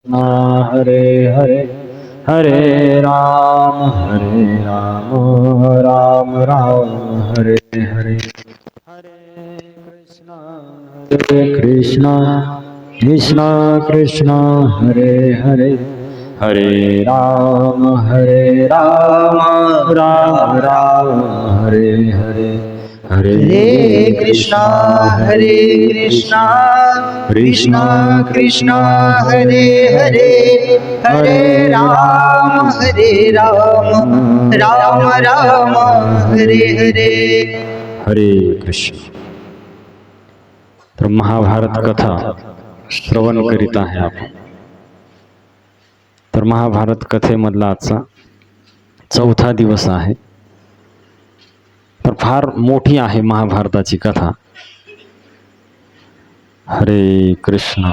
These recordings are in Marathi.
हरे हरे हरे राम राम राम हरे हरे हरे कृष्णा कृष्णा कृष्णा हरे हरे हरे राम राम राम हरे हरे हरे कृष्णा कृष्णा कृष्णा हरे हरे हरे राम राम राम हरे हरे हरे कृष्ण. तर महाभारत कथा श्रवण करीत आहे आपण. तर महाभारत कथेमधला आजचा 4था दिवस आहे. तर फार मोठी आहे महाभारताची कथा. हरे कृष्ण.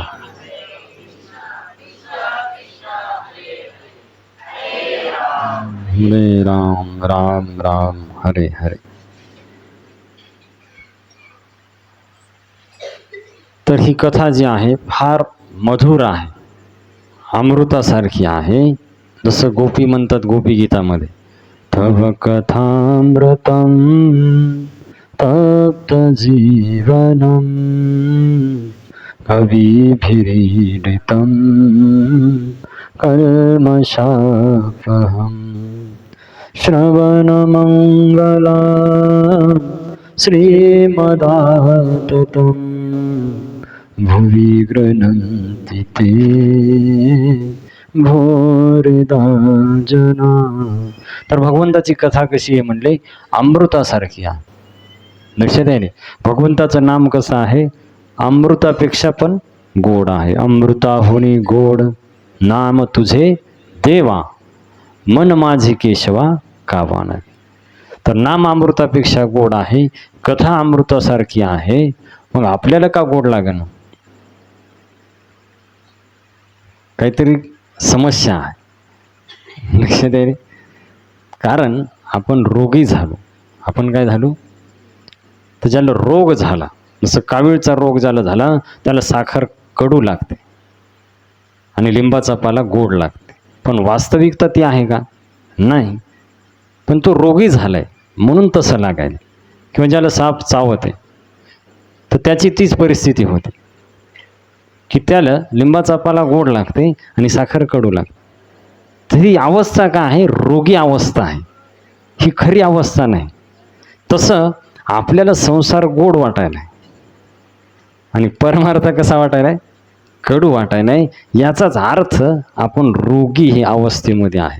हरे राम राम राम हरे हरे. तर ही कथा जी आहे फार मधुर आहे, अमृतासारखी आहे. जसं गोपी म्हणतात गोपी गीतामध्ये, तव कथामृतम तप्त जीवनम कविभिरीडितम कल्मषापहम श्रवणमंगला श्रीमदाततं भुवि गृह्णन्ति ते भोरिदा जना. तर भगवंताची कथा कशी आहे म्हणले, अमृतासारखी आहे. लक्षात आहे. भगवंताचं नाम कसं आहे, अमृतापेक्षा पण गोड आहे. अमृताहुनी गोड नाम तुझे देवा, मन माझे केशवा कावा नये. तर नाम अमृतापेक्षा गोड आहे, कथा अमृतासारखी आहे. मग आपल्याला का गोड लागणं? काहीतरी समस्या आहे. लक्षात आहे. कारण आपण रोगी झालो. आपण काय झालो, तर ज्याला रोग झाला, जसं कावीळचा रोग झाला त्याला साखर कडू लागते आणि लिंबाचा पाला गोड लागते. पण वास्तविकता ती आहे का? नाही. पण तो रोगी झालाय म्हणून तसं लागायला. किंवा ज्याला साप चावते तर त्याची तीच परिस्थिती होती की त्याला लिंबाचा पाला गोड लागते आणि साखर कडू लागते. तर ही अवस्था का आहे? रोगी अवस्था आहे, ही खरी अवस्था नाही. तसं आपल्याला संसार गोड वाटायला आणि परमार्थ कसा वाटायला, कडू वाटायला. याचाच अर्थ आपण रोगी ही अवस्थेमध्ये आहे.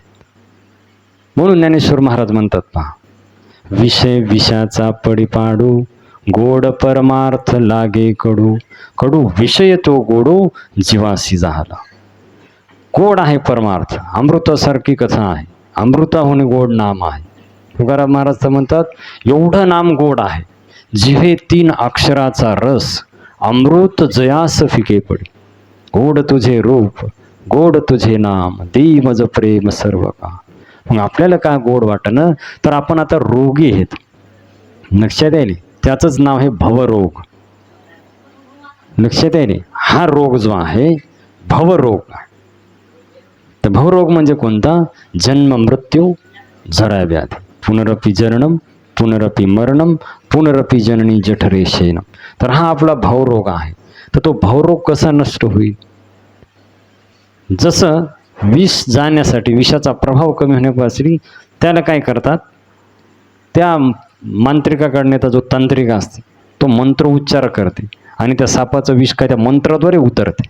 म्हणून ज्ञानेश्वर महाराज म्हणतात पहा, विषय विषाचा पडिपाडू गोड परमार्थ लागे कडू, कडू विषय तो गोडू जीवासी झाला. गोड आहे परमार्थ, अमृतासारखी कथा आहे. अमृताहून गोड नाम आहे. तुकाराम महाराज तर म्हणतात, एवढं नाम गोड आहे, जिव्हे 3 अक्षराचा रस अमृत जयास फिके पडी. गोड तुझे रूप गोड तुझे नाम देई मज प्रेम सर्व का. मग आपल्याला का गोड वाटणं, तर आपण आता रोगी आहेत. लक्षात येईल. त्याचंच नाव आहे भवरोग. लक्षात येईल. हा रोग जो आहे भवरोग. तर भवरोग म्हणजे कोणता? जन्म मृत्यू जरा व्याधी, पुनरपि जननम पुनरपि मरणम पुनरपि जननी जठरे शयनम. तर हा आपला भवरोग आहे. तर तो भवरोग कसा नष्ट होईल? जसं विष जाण्यासाठी, विषाचा प्रभाव कमी होण्यापासून त्याला काय करतात, त्या मांत्रिकाकडे नेता जो तांत्रिक असते तो मंत्र उच्चार करते आणि त्या सापाचं विष काय त्या मंत्राद्वारे उतरते.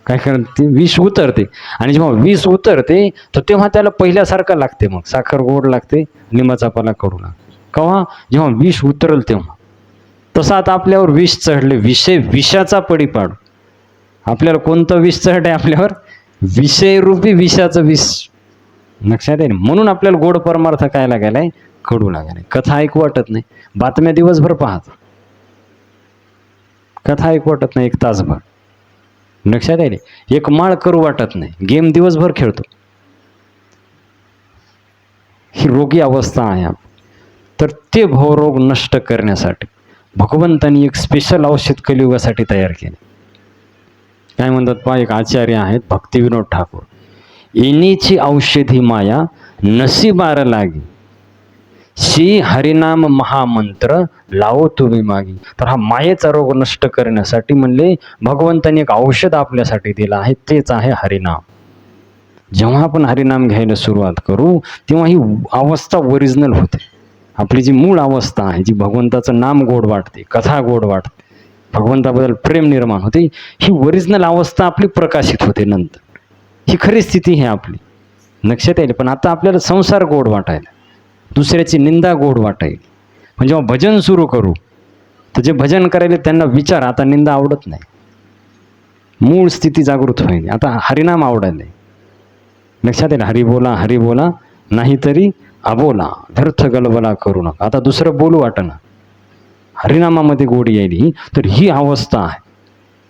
काय करते, विष उतरते. आणि जेव्हा विष उतरते तर तेव्हा त्याला पहिल्यासारखं लागते. मग साखर गोड लागते, लिंबाचा पाला कडू लागते. केव्हा? जेव्हा विष उतरल तेव्हा. तसं आता आपल्यावर विष चढले, विषय विषाचा पडिपाडू. आपल्याला कोणतं विष चढ आहे आपल्यावर? विषयरूपी विषाचं विष. लक्षात आहे. म्हणून आपल्याला गोड परमार्थ काय लागायलाय, कडू लागायलाय. कथा ऐकू वाटत नाही, बातम्या दिवसभर पाहतो, कथा ऐकू वाटत नाही 1 तासभर. लक्षात आहे. एक माळ करू वाटत नाही, गेम दिवसभर खेळतो. ही रोगी अवस्था आहे. तर ते भवरोग नष्ट करण्यासाठी भगवंतांनी एक स्पेशल औषध कलियुगासाठी तयार केले. काय म्हणतात पहा, एक आचार्य आहेत भक्तिविनोद ठाकूर, येणीची औषधी माया नसीबार लागी, श्री हरिनाम महामंत्र लावो तुम्ही मागी. तर हा मायेचा रोग नष्ट करण्यासाठी म्हणले भगवंताने एक औषध आपल्यासाठी दिलं आहे, तेच आहे हरिनाम. जेव्हा आपण हरिनाम घ्यायला सुरुवात करू तेव्हा ही अवस्था ओरिजिनल होते. आपली जी मूळ अवस्था आहे, जी भगवंताचं नाम गोड वाटते, कथा गोड वाटते, भगवंताबद्दल प्रेम निर्माण होते, ही ओरिजिनल अवस्था आपली प्रकाशित होते. नंतर ही खरी स्थिती आहे आपली, लक्षात येईल. पण आता आपल्याला संसार गोड वाटायला, दुसऱ्याची निंदा गोड वाटायला. पण जेव्हा भजन सुरू करू तर जे भजन करायला त्यांना विचार, आता निंदा आवडत नाही, मूळ स्थिती जागृत होईल. आता हरिनाम आवडायला, लक्षात येईल. हरी बोला नाहीतरी अबोला, व्यर्थ गलबला करू नका. आता दुसरं बोलू वाटणं, हरिनामामध्ये गोडी यायली, तर ही अवस्था आहे,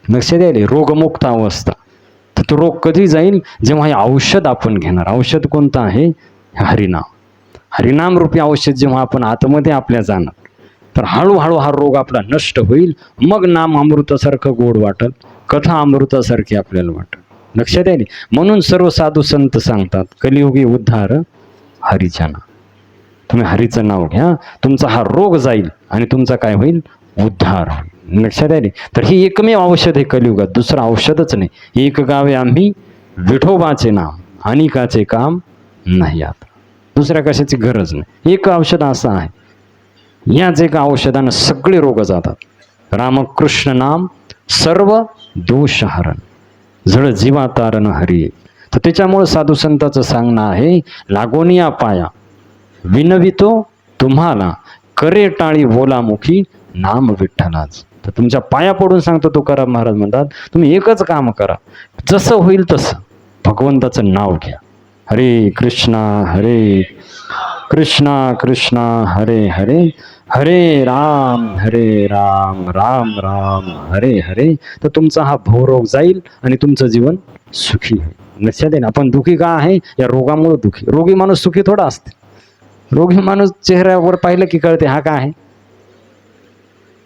लक्षात यायली, रोगमुक्त अवस्था. तर तो रोग कधी जाईल, जेव्हा हे औषध आपण घेणार. औषध कोणतं आहे? हरिनाम. हरिनाम रूपी औषध जेव्हा आपण आतमध्ये आपल्या जाणार, तर हळूहळू हा रोग आपला नष्ट होईल. मग नाम अमृतासारखं गोड वाटल, कथा अमृतासारखी आपल्याला वाटल, लक्षात येईल. म्हणून सर्व साधू संत सांगतात, कलियुगी उद्धार हरीच्या नाम. तुम्ही हरीचं नाव घ्या, तुमचा हा रोग जाईल आणि तुमचा काय होईल? उद्धार होईल, लक्षात येईल. तर ही एकमेव औषध आहे कलियुगात, दुसरं औषधच नाही. एक गावे आम्ही विठोबाचे नाम, अनिकाचे काम नाही. आता दुसऱ्या कशाची गरज नाही. एक औषध असं आहे, याच एका औषधानं सगळे रोग जातात. रामकृष्ण नाम सर्व दोष हरण, जळ जीवा तारण हरी. तर त्याच्यामुळं साधू संताचं सांगणं आहे, लागोनिया पाया विनवितो तुम्हाला, करे टाळी बोलामुखी नाम विठ्ठलाच. तर तुमच्या पाया पडून सांगतो तुकाराम महाराज म्हणतात, तुम्ही एकच काम करा, जसं होईल तसं भगवंताचं नाव घ्या. हरे कृष्णा कृष्णा हरे हरे, हरे राम राम राम हरे हरे. तर तुमचा हा भवरोग जाईल आणि तुमचं जीवन सुखी होईल. लक्षात येईल. आपण दुखी का आहे? या रोगामुळे दुखी. रोगी माणूस सुखी थोडा असते. रोगी माणूस चेहऱ्यावर पाहिलं की कळते हा काय आहे,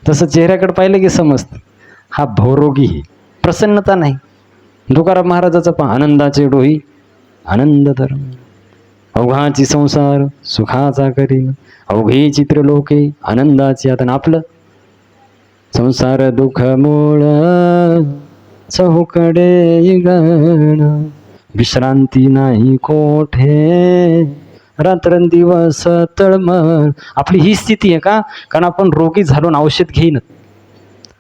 तसं चेहऱ्याकडे पाहिलं की समजतं हा भवरोगी आहे. प्रसन्नता नाही. तुकाराम महाराजाचा पण आनंदाचे डोही आनंद धर्म, अवघाची संसार सुखाचा करीन, अवघे चित्र लोके आनंदाची. आता आपलं संसार दुःख मूळ चहूकडे गण, विश्रांती नाही कोठे रात्रंदिवस तळमळ. आपली ही स्थिती आहे का? कारण आपण रोगी झालो, औषध घेईन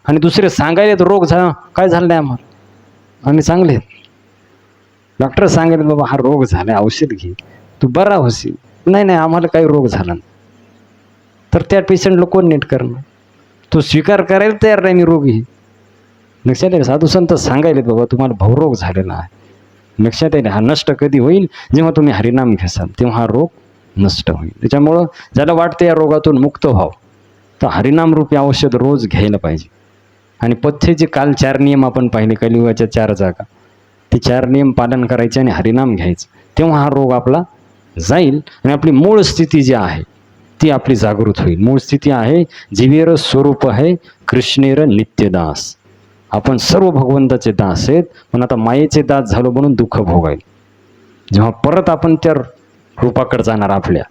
आणि दुसरे सांगायला तर रोग झाला, काय झालं नाही आम्हाला, आम्ही चांगले आहेत. डॉक्टर सांगेल बाबा हा रोग झाला, औषध घे, तू बरा होशील. नाही आम्हाला काही रोग झाला नाही. तर त्या पेशंटला कोण नीट करणार? तो स्वीकार करायला तयार नाही, मी रोगी. लक्षात येईल. साधू संत सांगायले बाबा तुम्हाला भवरोग झालेला आहे. लक्षात येईल. हा नष्ट कधी होईल? जेव्हा तुम्ही हरिनाम घ्याल तेव्हा हा रोग नष्ट होईल. त्याच्यामुळं ज्याला वाटतं या रोगातून मुक्त व्हावं, तर हरिनाम रूपी औषध रोज घ्यायला पाहिजे. आणि पथ्याचे काल 4 नियम आपण पाहिले, कलियुगाच्या 4 जागा, ते 4 नियम पालन करायचे आणि हरिनाम घ्यायचं. तेव्हा हा रोग आपला जाईल आणि आपली मूळ स्थिती जी आहे ती आपली जागृत होईल. मूळ स्थिती आहे, जीवेर स्वरूप आहे कृष्णेर नित्यदास. आपण सर्व भगवंताचे दास आहेत, पण आता मायेचे दास झालो म्हणून दुःख भोगायला. जेव्हा परत आपण त्या रूपाकडे जाणार आपल्या,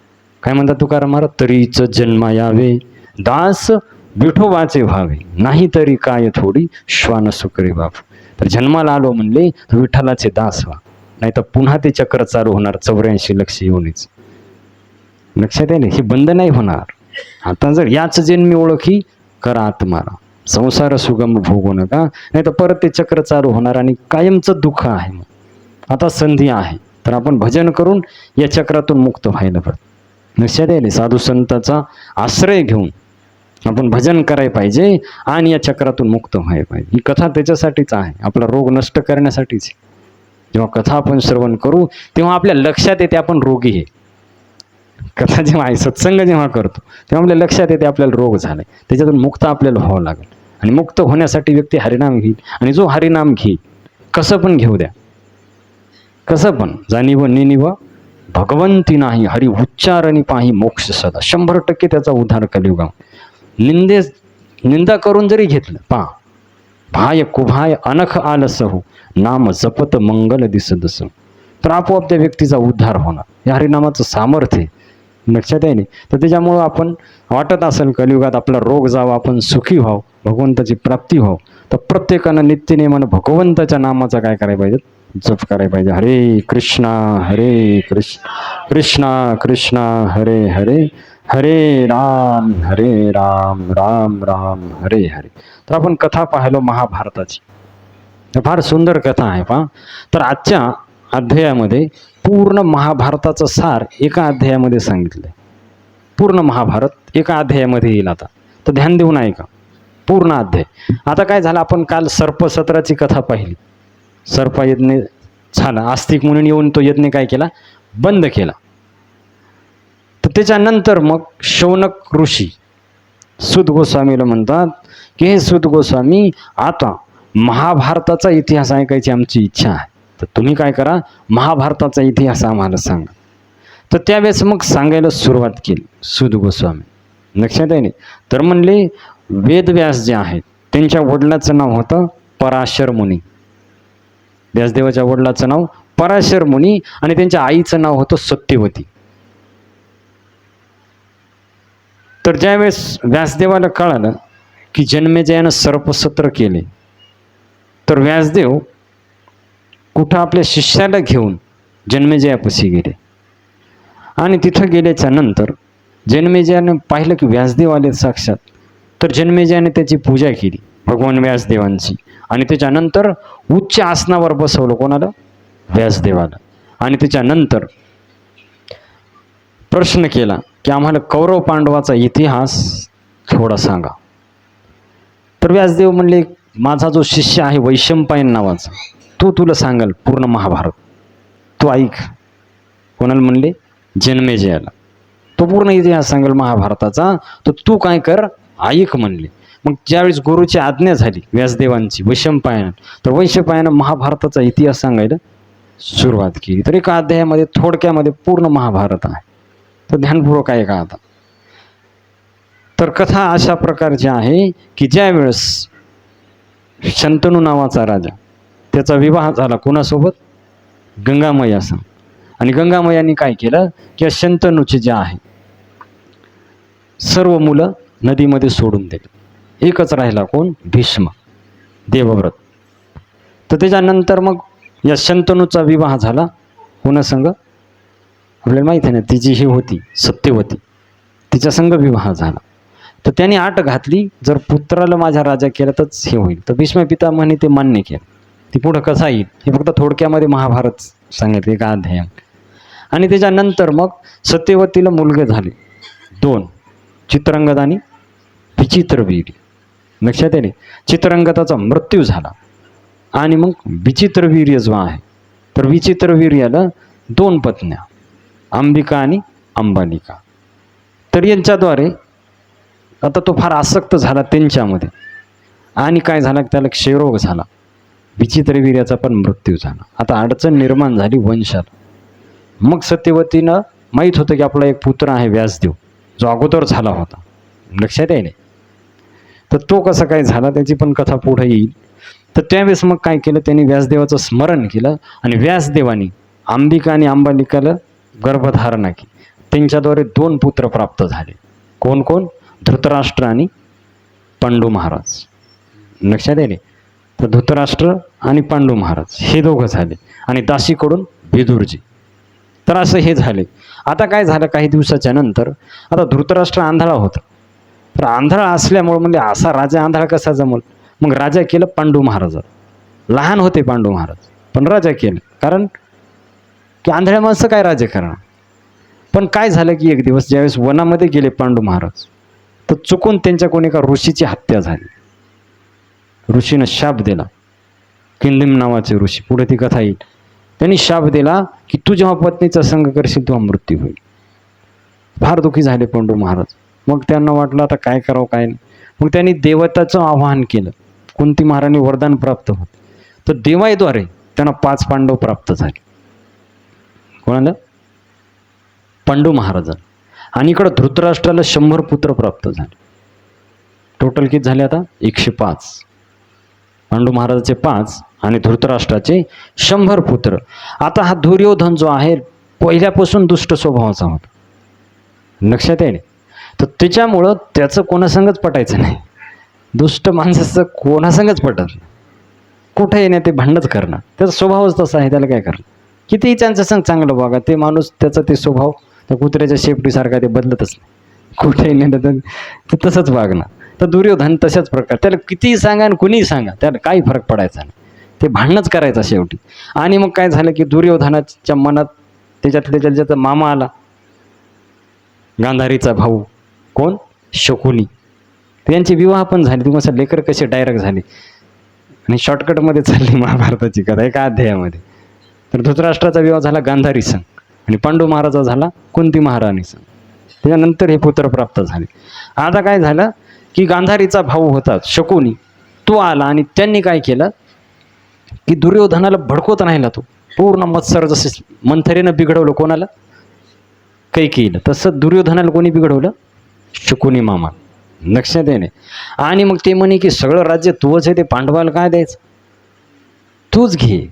काय म्हणतात तुकाराम महाराज, तरीच जन्मा यावे दास विठोबाचे व्हावे, नाही तरी काय थोडी श्वान सुकरे बाप. तर जन्माला आलो म्हणले तर विठ्ठलाचे दास व्हा, नाही तर पुन्हा ते चक्र चालू होणार 84 लक्ष योनीच. लक्षात आहे ना, हे बंद नाही होणार. आता जर याच जन्मी ओळखी करा आत्मारा, संसार सुगम भोगू नका, नाही तर परत ते चक्र चालू होणार आणि कायमचं दुःख आहे. मग आता संधी आहे, तर आपण भजन करून या चक्रातून मुक्त व्हायला पाहिजे. लक्षात आहे. साधू संतांचा आश्रय घेऊन आपण भजन करायला पाहिजे आणि या चक्रातून मुक्त व्हायला पाहिजे. ही कथा त्याच्यासाठीच आहे, आपला रोग नष्ट करण्यासाठीच. जेव्हा कथा आपण श्रवण करू तेव्हा आपल्या लक्षात येते आपण रोगी आहे. कथा जेव्हा आहे, सत्संग जेव्हा करतो तेव्हा आपल्या लक्षात येते आपल्याला रोग झालाय, त्याच्यातून मुक्त आपल्याला व्हावं लागेल. आणि मुक्त होण्यासाठी व्यक्ती हरिनाम घेईल. आणि जो हरिनाम घेईल, कसं पण घेऊ द्या, कसं पण, जाणीव नेणीव भगवंती नाही, हरी उच्चारणी पाही मोक्ष सदा. 100% त्याचा उद्धार कलियुगा. निंदा करून जरी घेतलं, भाय कुभाय अनख आलसहु नाम जपत मंगल दिसदस. तर आपोआप त्या व्यक्तीचा उद्धार होणार. या हरिनामाचं सामर्थ्य आहे. लक्षात आहे नाही. तर त्याच्यामुळं आपण वाटत असेल कलियुगात आपला रोग जावा, आपण सुखी व्हावं, भगवंताची प्राप्ती व्हावं, तर प्रत्येकानं नित्यनेमानं भगवंताच्या नामाचा काय करायला पाहिजे, जप करायला पाहिजे. हरे कृष्ण कृष्णा कृष्णा हरे हरे, हरे राम राम राम हरे हरे. तर आपण कथा पाहिलो महाभारताची, फार सुंदर कथा आहे पहा. तर आजच्या अध्यायामध्ये पूर्ण महाभारताचं सार एका अध्यायामध्ये सांगितलंय. पूर्ण महाभारत एका अध्यायामध्ये येईल आता. तर ध्यान देऊन ऐका पूर्ण अध्याय. आता काय झालं, आपण काल सर्पसत्राची कथा पाहिली. सर्पयज्ञ झाला, आस्तिक म्हणून येऊन तो यज्ञ काय केला, बंद केला. तर त्याच्यानंतर मग शौनक ऋषी सूत गोस्वामीला म्हणतात की हे सूत गोस्वामी, आता महाभारताचा इतिहास ऐकायची आमची इच्छा आहे, तर तुम्ही काय करा, महाभारताचा इतिहास आम्हाला सांगा. तर त्यावेळेस मग सांगायला सुरुवात केली सूत गोस्वामी. लक्षात आहे नाही. तर म्हणले वेदव्यास जे आहेत त्यांच्या वडिलाचं नाव होतं पराशर मुनी. व्यासदेवाच्या वडिलाचं नाव पराशर मुनी आणि त्यांच्या आईचं नाव होतं सत्यवती. तर ज्यावेळेस व्यासदेवाला कळालं की जन्मेजयानं सर्पसत्र केले, तर व्यासदेव कुठं आपल्या शिष्याला घेऊन जन्मेजयापाशी गेले. आणि तिथं गेल्याच्या नंतर जन्मेजयानं पाहिलं की व्यासदेव आले साक्षात. तर जन्मेजयाने त्याची पूजा केली, भगवान व्यासदेवांची. आणि त्याच्यानंतर उच्च आसनावर बसवलं कोणाला, व्यासदेवाला. आणि त्याच्यानंतर प्रश्न केला की आम्हाला कौरव पांडवाचा इतिहास थोडा सांगा. तर व्यासदेव म्हणले, माझा जो शिष्य आहे वैशंपायन नावाचा, तो तुला सांगाल पूर्ण महाभारत, तो ऐक. कोणाला म्हणले, जन्मेजयाला. तो पूर्ण इतिहास सांगेल महाभारताचा, तर तू काय कर, ऐक म्हणले. मग ज्यावेळेस गुरुची आज्ञा झाली व्यासदेवांची वैशंपायन, तर वैशंपायनं महाभारताचा इतिहास सांगायला सुरुवात केली. तर एका अध्यायामध्ये थोडक्यामध्ये पूर्ण महाभारत आहे. तर ध्यानपूर्वक आहे का आता. तर कथा अशा प्रकारची आहे की ज्यावेळेस शंतनू नावाचा राजा, त्याचा विवाह झाला कोणासोबत, गंगामय्यासंग. आणि गंगामय्यांनी काय केलं की शंतनूचे जे आहे सर्व मुलं नदीमध्ये सोडून दिले. एकच राहिला कोण, भीष्म देवव्रत. तर त्याच्यानंतर मग या शंतनूचा विवाह झाला कोणासंग, आपल्याला माहिती आहे ना, तिची ही होती सत्यवती, तिच्या संग विवाह झाला. तर त्याने आट घातली, जर पुत्राला माझ्या राजा केला तरच हे होईल. तर भीष्म पितामहाने ते मान्य केलं. ती पुढं कसा येईल हे फक्त थोडक्यामध्ये महाभारत सांगितले एका अध्याय. आणि त्याच्यानंतर मग सत्यवतीला मुलगे झाले दोन, चित्रंगद आणि विचित्रवीर्य. लक्षात येणे, चित्रंगदाचा मृत्यू झाला आणि मग विचित्रवीर्य जो आहे, तर विचित्रवीर्याला दोन पत्न्या, अंबिका आणि अंबालिका. तर यांच्याद्वारे आता तो फार आसक्त झाला त्यांच्यामध्ये. आणि काय झालं, त्याला क्षयरोग झाला, विचित्रवीर्याचा पण मृत्यू झाला. आता अडचण निर्माण झाली वंशाला. मग सत्यवतीनं माहीत होतं की आपला एक पुत्र आहे व्यासदेव, जो अगोदर झाला होता. लक्षात आहे नाही. तर तो कसा काय झाला त्याची पण कथा पुढे येईल. तर त्यावेळेस मग काय केलं, त्यांनी व्यासदेवाचं स्मरण केलं आणि व्यासदेवानी अंबिका आणि अंबालिकाला गर्भधारणा केली. त्यांच्याद्वारे दोन पुत्र प्राप्त झाले. कोण कोण, धृतराष्ट्र आणि पांडू महाराज. लक्षात आहे. तर धृतराष्ट्र आणि पांडू महाराज हे दोघं झाले आणि दासीकडून विदुरजी. तर असं हे झाले. आता काय झालं, काही दिवसाच्या नंतर आता धृतराष्ट्र आंधळा होता. तर आंधळा असल्यामुळे म्हणजे असा राजा आंधळा कसा जमल, मग राजा केलं पांडू महाराज. लहान होते पांडू महाराज पण राजा केलं, कारण की आंधळ्या माणसं काय राजा करणार. पण काय झालं की एक दिवस ज्यावेळेस वनामध्ये गेले पांडू महाराज, तर चुकून त्यांच्याकडून एका ऋषीची हत्या झाली. ऋषीनं शाप दिला, किंदिम नावाचे ऋषी, पुढे ती कथा येईल. त्यांनी शाप दिला की तू जेव्हा पत्नीचा संग करशील तेव्हा मृत्यू होईल. फार दुःखी झाले पांडू महाराज. मग त्यांना वाटलं आता काय करावं काय नाही. मग त्यांनी देवताचं आवाहन केलं. कुंती महाराणी वरदान प्राप्त होत, तर देवाद्वारे त्यांना 5 पांडव प्राप्त झाले. कोणाला, पांडू महाराजांना. आणि इकडं धृतराष्ट्राला 100 पुत्र प्राप्त झाले. टोटल किती झाले आता, 105. पांडू महाराजाचे 5 आणि धृतराष्ट्राचे 100 पुत्र. आता हा दुर्योधन जो आहे पहिल्यापासून दुष्ट स्वभावाचा होता, लक्षात आहे. तर त्याच्यामुळं त्याचं कोणासंगच पटायचं नाही, दुष्ट माणसाचं कोणासंगच पटत नाही, कुठे येणे ते भांडणच करणार, त्याचा स्वभावच तसा आहे. त्याला काय करणार, कितीही त्यांचं संग चांगलं बघा, ते माणूस त्याचा ते स्वभाव त्या कुत्र्याच्या शेपटीसारखा ते बदलतच नाही, कुठेही नेलं तर ते तसंच वागणार. तर दुर्योधन तशाच प्रकार, त्याला कितीही सांगा आणि कुणीही सांगा त्याला काही फरक पडायचा नाही, ते भांडणच करायचं शेवटी. आणि मग काय झालं की दुर्योधनाच्या मनात त्याच्याचा मामा आला, गांधारीचा भाऊ, कोण, शकुनी. त्यांची विवाह पण झाली, ती मस्त लेकर कसे डायरेक्ट झाले. आणि शॉर्टकटमध्ये चालली महाभारताची कथा एका अध्यायामध्ये. तर धृतराष्ट्राचा विवाह झाला गांधारी संग आणि पांडू महाराजा झाला कुंती महाराणी संग. त्याच्यानंतर हे पुत्र प्राप्त झाले. आता काय झालं की गांधारीचा भाऊ होता शकुनी, तो आला आणि त्यांनी काय केलं की दुर्योधनाला भडकवत राहिला. तो पूर्ण मत्सर जसे मंथरेनं बिघडवलं कोणाला, कैकेयीला, तसं दुर्योधनाला कोणी बिघडवलं, शकुनी मामा, लक्षात येणे. आणि मग ते म्हणे की सगळं राज्य तूच आहे, ते पांडवाला काय द्यायचं, तूच घे.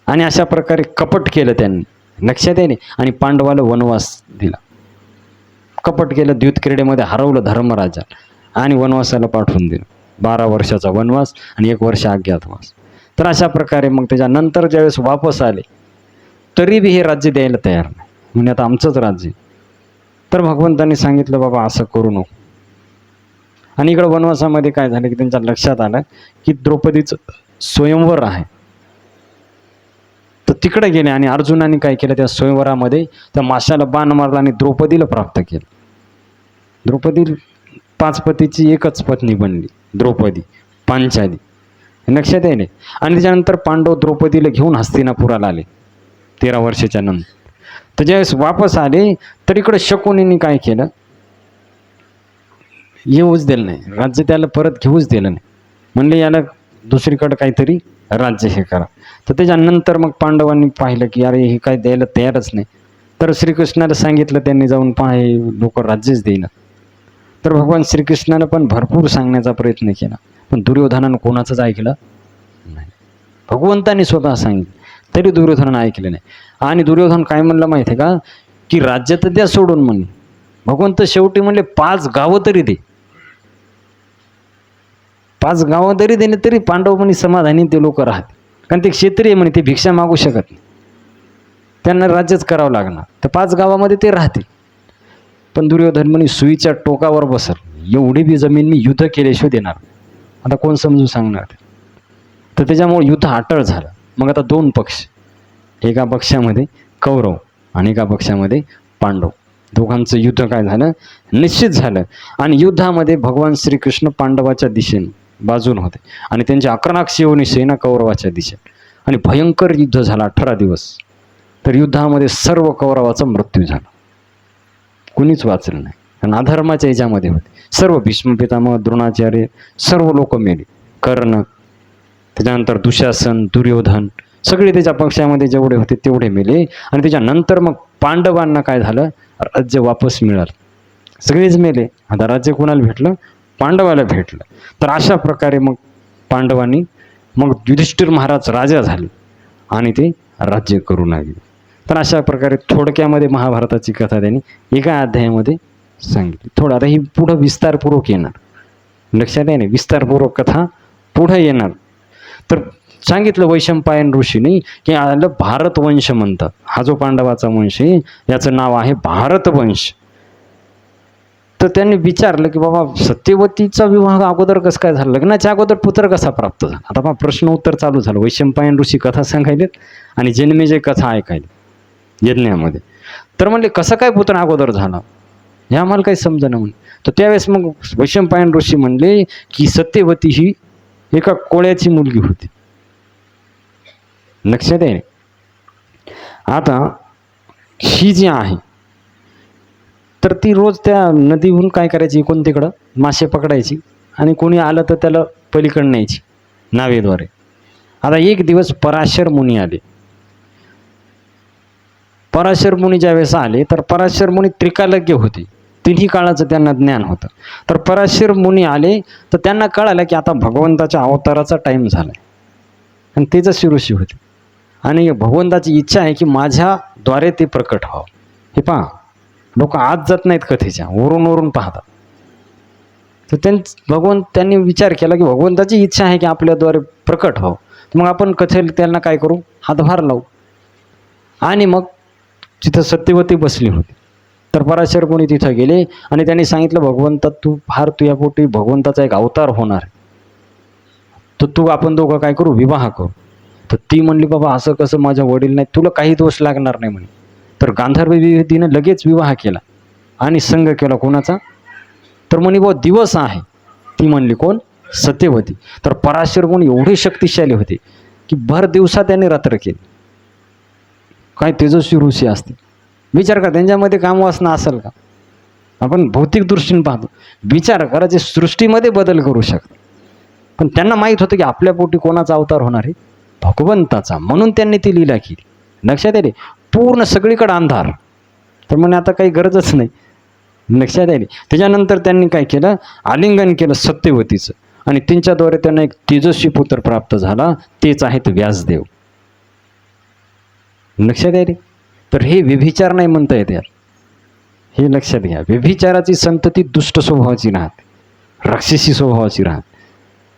आणि अशा प्रकारे कपट केलं त्यांनी, लक्षात येणे. आणि पांडवाला वनवास दिला, कपट केलं, द्यूतक्रीडेमध्ये हरवलं धर्मराजा आणि वनवासाला पाठवून दिलं. 12 वर्षाचा वनवास आणि 1 वर्ष अज्ञातवास. तर अशा प्रकारे मग त्याच्यानंतर ज्यावेळेस वापस आले तरी बी हे राज्य द्यायला तयार नाही, म्हणजे आता आमचंच राज्य. तर भगवंतांनी सांगितलं बाबा असं करू नको. आणि इकडं वनवासामध्ये काय झालं की त्यांच्या लक्षात आलं की द्रौपदीचं स्वयंवर आहे. तर तिकडे गेले आणि अर्जुनाने काय केलं, त्या स्वयंवरामध्ये त्या माशाला बाण मारला आणि द्रौपदीला प्राप्त केलं. द्रौपदी 5 पतीची एकच पत्नी बनली, द्रौपदी पांचाली, लक्षात येणे. आणि त्याच्यानंतर पांडव द्रौपदीला घेऊन हस्तिनापुराला आले 13 वर्षाच्या नंतर. तर ज्यावेळेस वापस आले तर इकडे शकुनीने काय केलं, येऊच दिलं नाही, राज्य त्याला परत घेऊच दिलं नाही. म्हणले याला दुसरीकडं काहीतरी राज्य हे करा. तर त्याच्यानंतर मग पांडवांनी पाहिलं की अरे हे काय द्यायला तयारच नाही. तर श्रीकृष्णाला सांगितलं, त्यांनी जाऊन पाहे लोक राज्यच देईना. तर भगवान श्रीकृष्णानं पण भरपूर सांगण्याचा प्रयत्न केला, पण दुर्योधनानं कोणाचंच ऐकलं नाही. भगवंतांनी स्वतः सांगितलं तरी दुर्योधनानं ऐकलं नाही. आणि दुर्योधन काय म्हणलं माहिती आहे का, की राज्य तर द्या सोडून म्हणे. भगवंत शेवटी म्हणले 5 गावं तरी दे, 5 गावं तरी देणे तरी पांडव म्हणे समाधानी ते लोक राहते. कारण ते क्षत्रिय म्हणे, ते भिक्षा मागू शकत नाही, त्यांना राज्यच करावं लागणार. तर 5 गावामध्ये ते राहतील. पण दुर्योधन म्हणे सुईच्या टोकावर बसल, एवढी बी जमीन मी युद्ध केल्याशिवाय देणार. आता कोण समजून सांगणार. तर त्याच्यामुळे युद्ध अटळ झालं. मग आता 2 पक्ष, एका पक्षामध्ये कौरव आणि एका पक्षामध्ये पांडव, दोघांचं युद्ध काय झालं, निश्चित झालं. आणि युद्धामध्ये भगवान श्रीकृष्ण पांडवाच्या दिशेने बाजून होते आणि त्यांची 11 अक्षयोनी सेना कौरवाच्या दिशेने. आणि भयंकर युद्ध झालं 18 दिवस. तर युद्धामध्ये सर्व कौरवाचा मृत्यू झाला, कुणीच वाचलं नाही. आणि अधर्माच्या याच्यामध्ये होते सर्व, भीष्म पितामह, द्रोणाचार्य, सर्व लोक मेले. कर्ण, त्याच्यानंतर दुशासन, दुर्योधन, सगळे त्याच्या पक्षामध्ये जेवढे होते तेवढे मेले. आणि त्याच्यानंतर मग पांडवांना काय झालं, राज्य वापस मिळालं. सगळेच मेले. आता राज्य कोणाला भेटलं, पांडवाला भेटलं. तर अशा प्रकारे मग पांडवांनी, मग युधिष्ठिर महाराज राजा झाले आणि ते राज्य करू लागले. तर अशा प्रकारे थोडक्यामध्ये महाभारताची कथा त्यांनी एका अध्यायामध्ये सांगितली. थोडं आता ही पुढं विस्तारपूर्वक येणार, लक्षात आहे ना, विस्तारपूर्वक कथा पुढं येणार. तर सांगितलं वैशंपायन ऋषीने की याला भारतवंश म्हणतात. हा जो पांडवाचा वंश आहे याचं नाव आहे भारतवंश. तर त्यांनी विचारलं की बाबा सत्यवतीचा विवाह अगोदर कसं काय झालं, लग्नाच्या अगोदर पुत्र कसा प्राप्त झाला. आता बा प्रश्न उत्तर चालू झालं. वैशंपायन ऋषी कथा सांगायलेत आणि जन्मेजय कथा ऐकायला यज्ञामध्ये. तर म्हणले कसं काय पुत्र अगोदर झाला, हे आम्हाला काही समजेना म्हणे. तर त्यावेळेस मग वैशंपायन ऋषी म्हणले की सत्यवती ही एका कोळ्याची मुलगी होती, लक्षात आहे. आता ही जी आहे तर ती रोज त्या नदीहून काय करायची, इकडून तिकडं मासे पकडायची आणि कोणी आलं तर त्याला पलीकडं न्यायची नावेद्वारे. आता एक दिवस पराशर मुनी आले. पराशर मुनी ज्यावेळेस आले तर पराशर मुनी त्रिकालज्ञ होते. तिन्ही काळाचं त्यांना ज्ञान होतं. तर पराशर मुनी आले तर त्यांना कळालं की आता भगवंताच्या अवताराचा टाईम झाला आहे. आणि तेजस्वी ऋषी होते आणि भगवंताची इच्छा आहे की माझ्याद्वारे ते प्रकट व्हावं. हे पहा, लोक आज जात नाहीत कथेच्या, वरून वरून पाहतात. तर त्यांनी विचार केला की भगवंताची इच्छा आहे की आपल्याद्वारे प्रकट व्हावं, मग आपण कथेला त्यांना काय करू, हातभार लावू. आणि मग तिथं सत्यवती बसली होती. तर पराशर मुनी तिथं गेले आणि त्यांनी सांगितलं, भगवंता तू तुझ्या पोटी भगवंताचा एक अवतार होणार आहे, तर तू आपण दोघं काय करू, विवाह करू. तर ती म्हणली, बाबा असं कसं, माझ्या वडील नाही, तुला काही दोष लागणार नाही म्हणे. तर गांधर्व विधीनं लगेच विवाह केला आणि संग केला. कोणाचा? तर म्हणे बुवा दिवस आहे. ती म्हणली कोण? सत्यवती. तर पराशर मुनी एवढे शक्तिशाली होते की भर दिवसा त्यांनी रात्र केली. काय तेजस्वी ऋषी असते, विचार करा, त्यांच्यामध्ये कामवासना असेल का? आपण भौतिक दृष्टीने पाहतो, विचार करा, जे सृष्टीमध्ये बदल करू शकतात. पण त्यांना माहीत होतं की आपल्या पोटी कोणाचा अवतार होणार आहे, भगवंताचा. म्हणून त्यांनी ती लीला केली. लक्षात आले? पूर्ण सगळीकडे अंधार, तर म्हणे आता काही गरजच नाही. लक्षात आले? त्याच्यानंतर त्यांनी काय केलं, आलिंगन केलं सत्यवतीचं आणि त्यांच्याद्वारे त्यांना एक तेजस्वी पुत्र प्राप्त झाला, तेच आहेत व्यासदेव. लक्षात आले? तर हे व्यभिचार नाही म्हणता येत यार, हे लक्षात घ्या. व्यभिचाराची संतती दुष्ट स्वभावाची राहते, राक्षसी स्वभावाची राहते.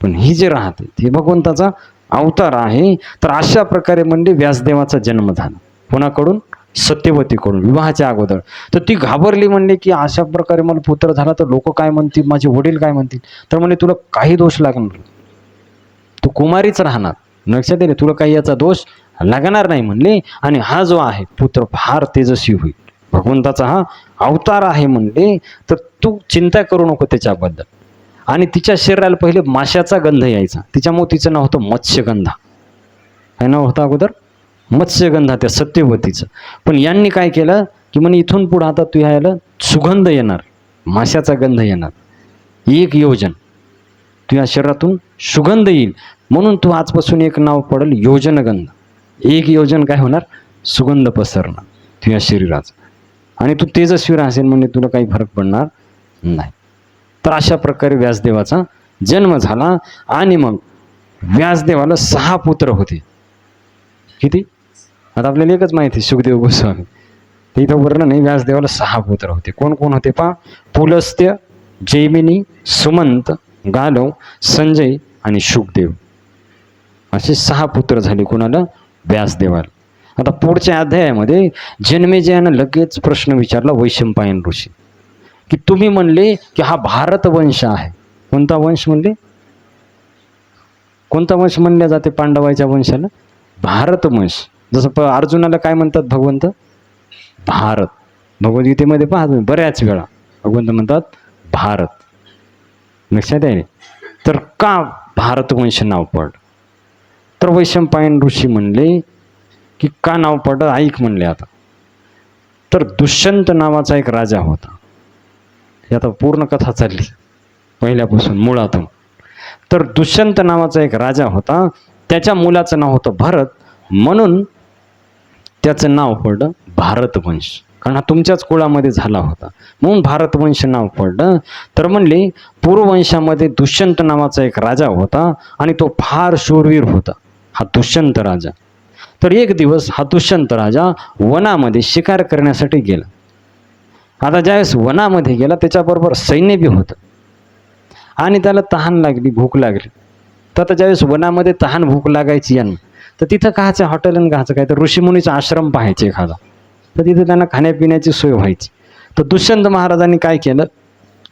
पण ही जे राहते ते भगवंताचा अवतार आहे. तर अशा प्रकारे म्हणजे व्यासदेवाचा जन्म झाला. कोणाकडून? सत्यवतीकडून, विवाहाच्या अगोदर. तर ती घाबरली, म्हणले की अशा प्रकारे मला पुत्र झाला तर लोक काय म्हणतील, माझे वडील काय म्हणतील. तर म्हणे तुला काही दोष लागणार, तू कुमारीच राहणार. लक्षात येईल? तुला काही याचा दोष लागणार नाही म्हणले. आणि हा जो आहे पुत्र फार तेजस्वी होईल, भगवंताचा हा अवतार आहे म्हणले. तर तू चिंता करू नको त्याच्याबद्दल. आणि तिच्या शरीराला पहिले माशाचा गंध यायचा, तिच्यामुळे तिचं नाव होतं मत्स्यगंधा. काय नाव होतं अगोदर? मत्स्यगंधा, त्या सत्यवतीचं. पण यांनी काय केलं की म्हणे इथून पुढं आता तू यायला सुगंध येणार, माशाचा गंध येणार, 1 योजन तुझ्या शरीरातून सुगंध येईल. म्हणून तू आजपासून एक नाव पडेल योजनगंध. 1 योजन काय होणार? सुगंध पसरणार तुझ्या शरीराचा. आणि तू तेजस्वी राहशील, म्हणजे तुला काही फरक पडणार नाही. तर अशा प्रकारे व्यासदेवाचा जन्म झाला. आणि मग व्यासदेवाला 6 पुत्र होते. किती? आता आपल्याला एकच माहिती, सुखदेव गोस्वामी. ते इथं वर्णन नाही. व्यासदेवाला 6 पुत्र होते. कोण कोण होते पहा? पुलस्त्य, जैमिनी, सुमंत, गालव, संजय आणि शुकदेव. असे 6 पुत्र झाले. कोणाला? व्यासदेवाला. आता पुढच्या अध्यायामध्ये जन्मेजयानं लगेच प्रश्न विचारला वैशंपायन ऋषी, की तुम्ही म्हणले की हा भारत वंश आहे. कोणता वंश म्हणले? कोणता वंश म्हणल्या जाते पांडवाच्या वंशाला? भारत वंश. जसं अर्जुनाला काय म्हणतात भगवंत? भारत. भगवद्गीतेमध्ये पहा तुम्ही, बऱ्याच वेळा भगवंत म्हणतात भारत. लक्षात आहे? तर का भारतवंश नाव पडलं? तर वैशंपायन ऋषी म्हणले की का नाव पडलं ऐक म्हणले. आता तर दुष्यंत नावाचा एक राजा होता. ही आता पूर्ण कथा चालली पहिल्यापासून मुळातून. तर दुष्यंत नावाचा एक राजा होता, त्याच्या मुलाचं नाव होतं भरत, म्हणून त्याचं नाव पडलं भारतवंश. कारण हा तुमच्याच कुळामध्ये झाला होता, म्हणून भारतवंश नाव पडलं. तर म्हणले पूर्ववंशामध्ये दुष्यंत नावाचा एक राजा होता आणि तो फार शूरवीर होता, हा दुष्यंत राजा. तर एक दिवस हा दुष्यंत राजा वनामध्ये शिकार करण्यासाठी गेला. आता ज्यावेळेस वनामध्ये गेला त्याच्याबरोबर सैन्य बी होतं आणि त्याला तहान लागली, भूक लागली. तर आता ज्यावेळेस वनामध्ये तहान भूक लागायची यांना, तर तिथं काहाचं हॉटेल आणि काहाचं काय, तर ऋषीमुनीचा आश्रम पाहायचे एखादा, तर तिथे त्यांना खाण्यापिण्याची सोय व्हायची. तर दुष्यंत महाराजांनी काय केलं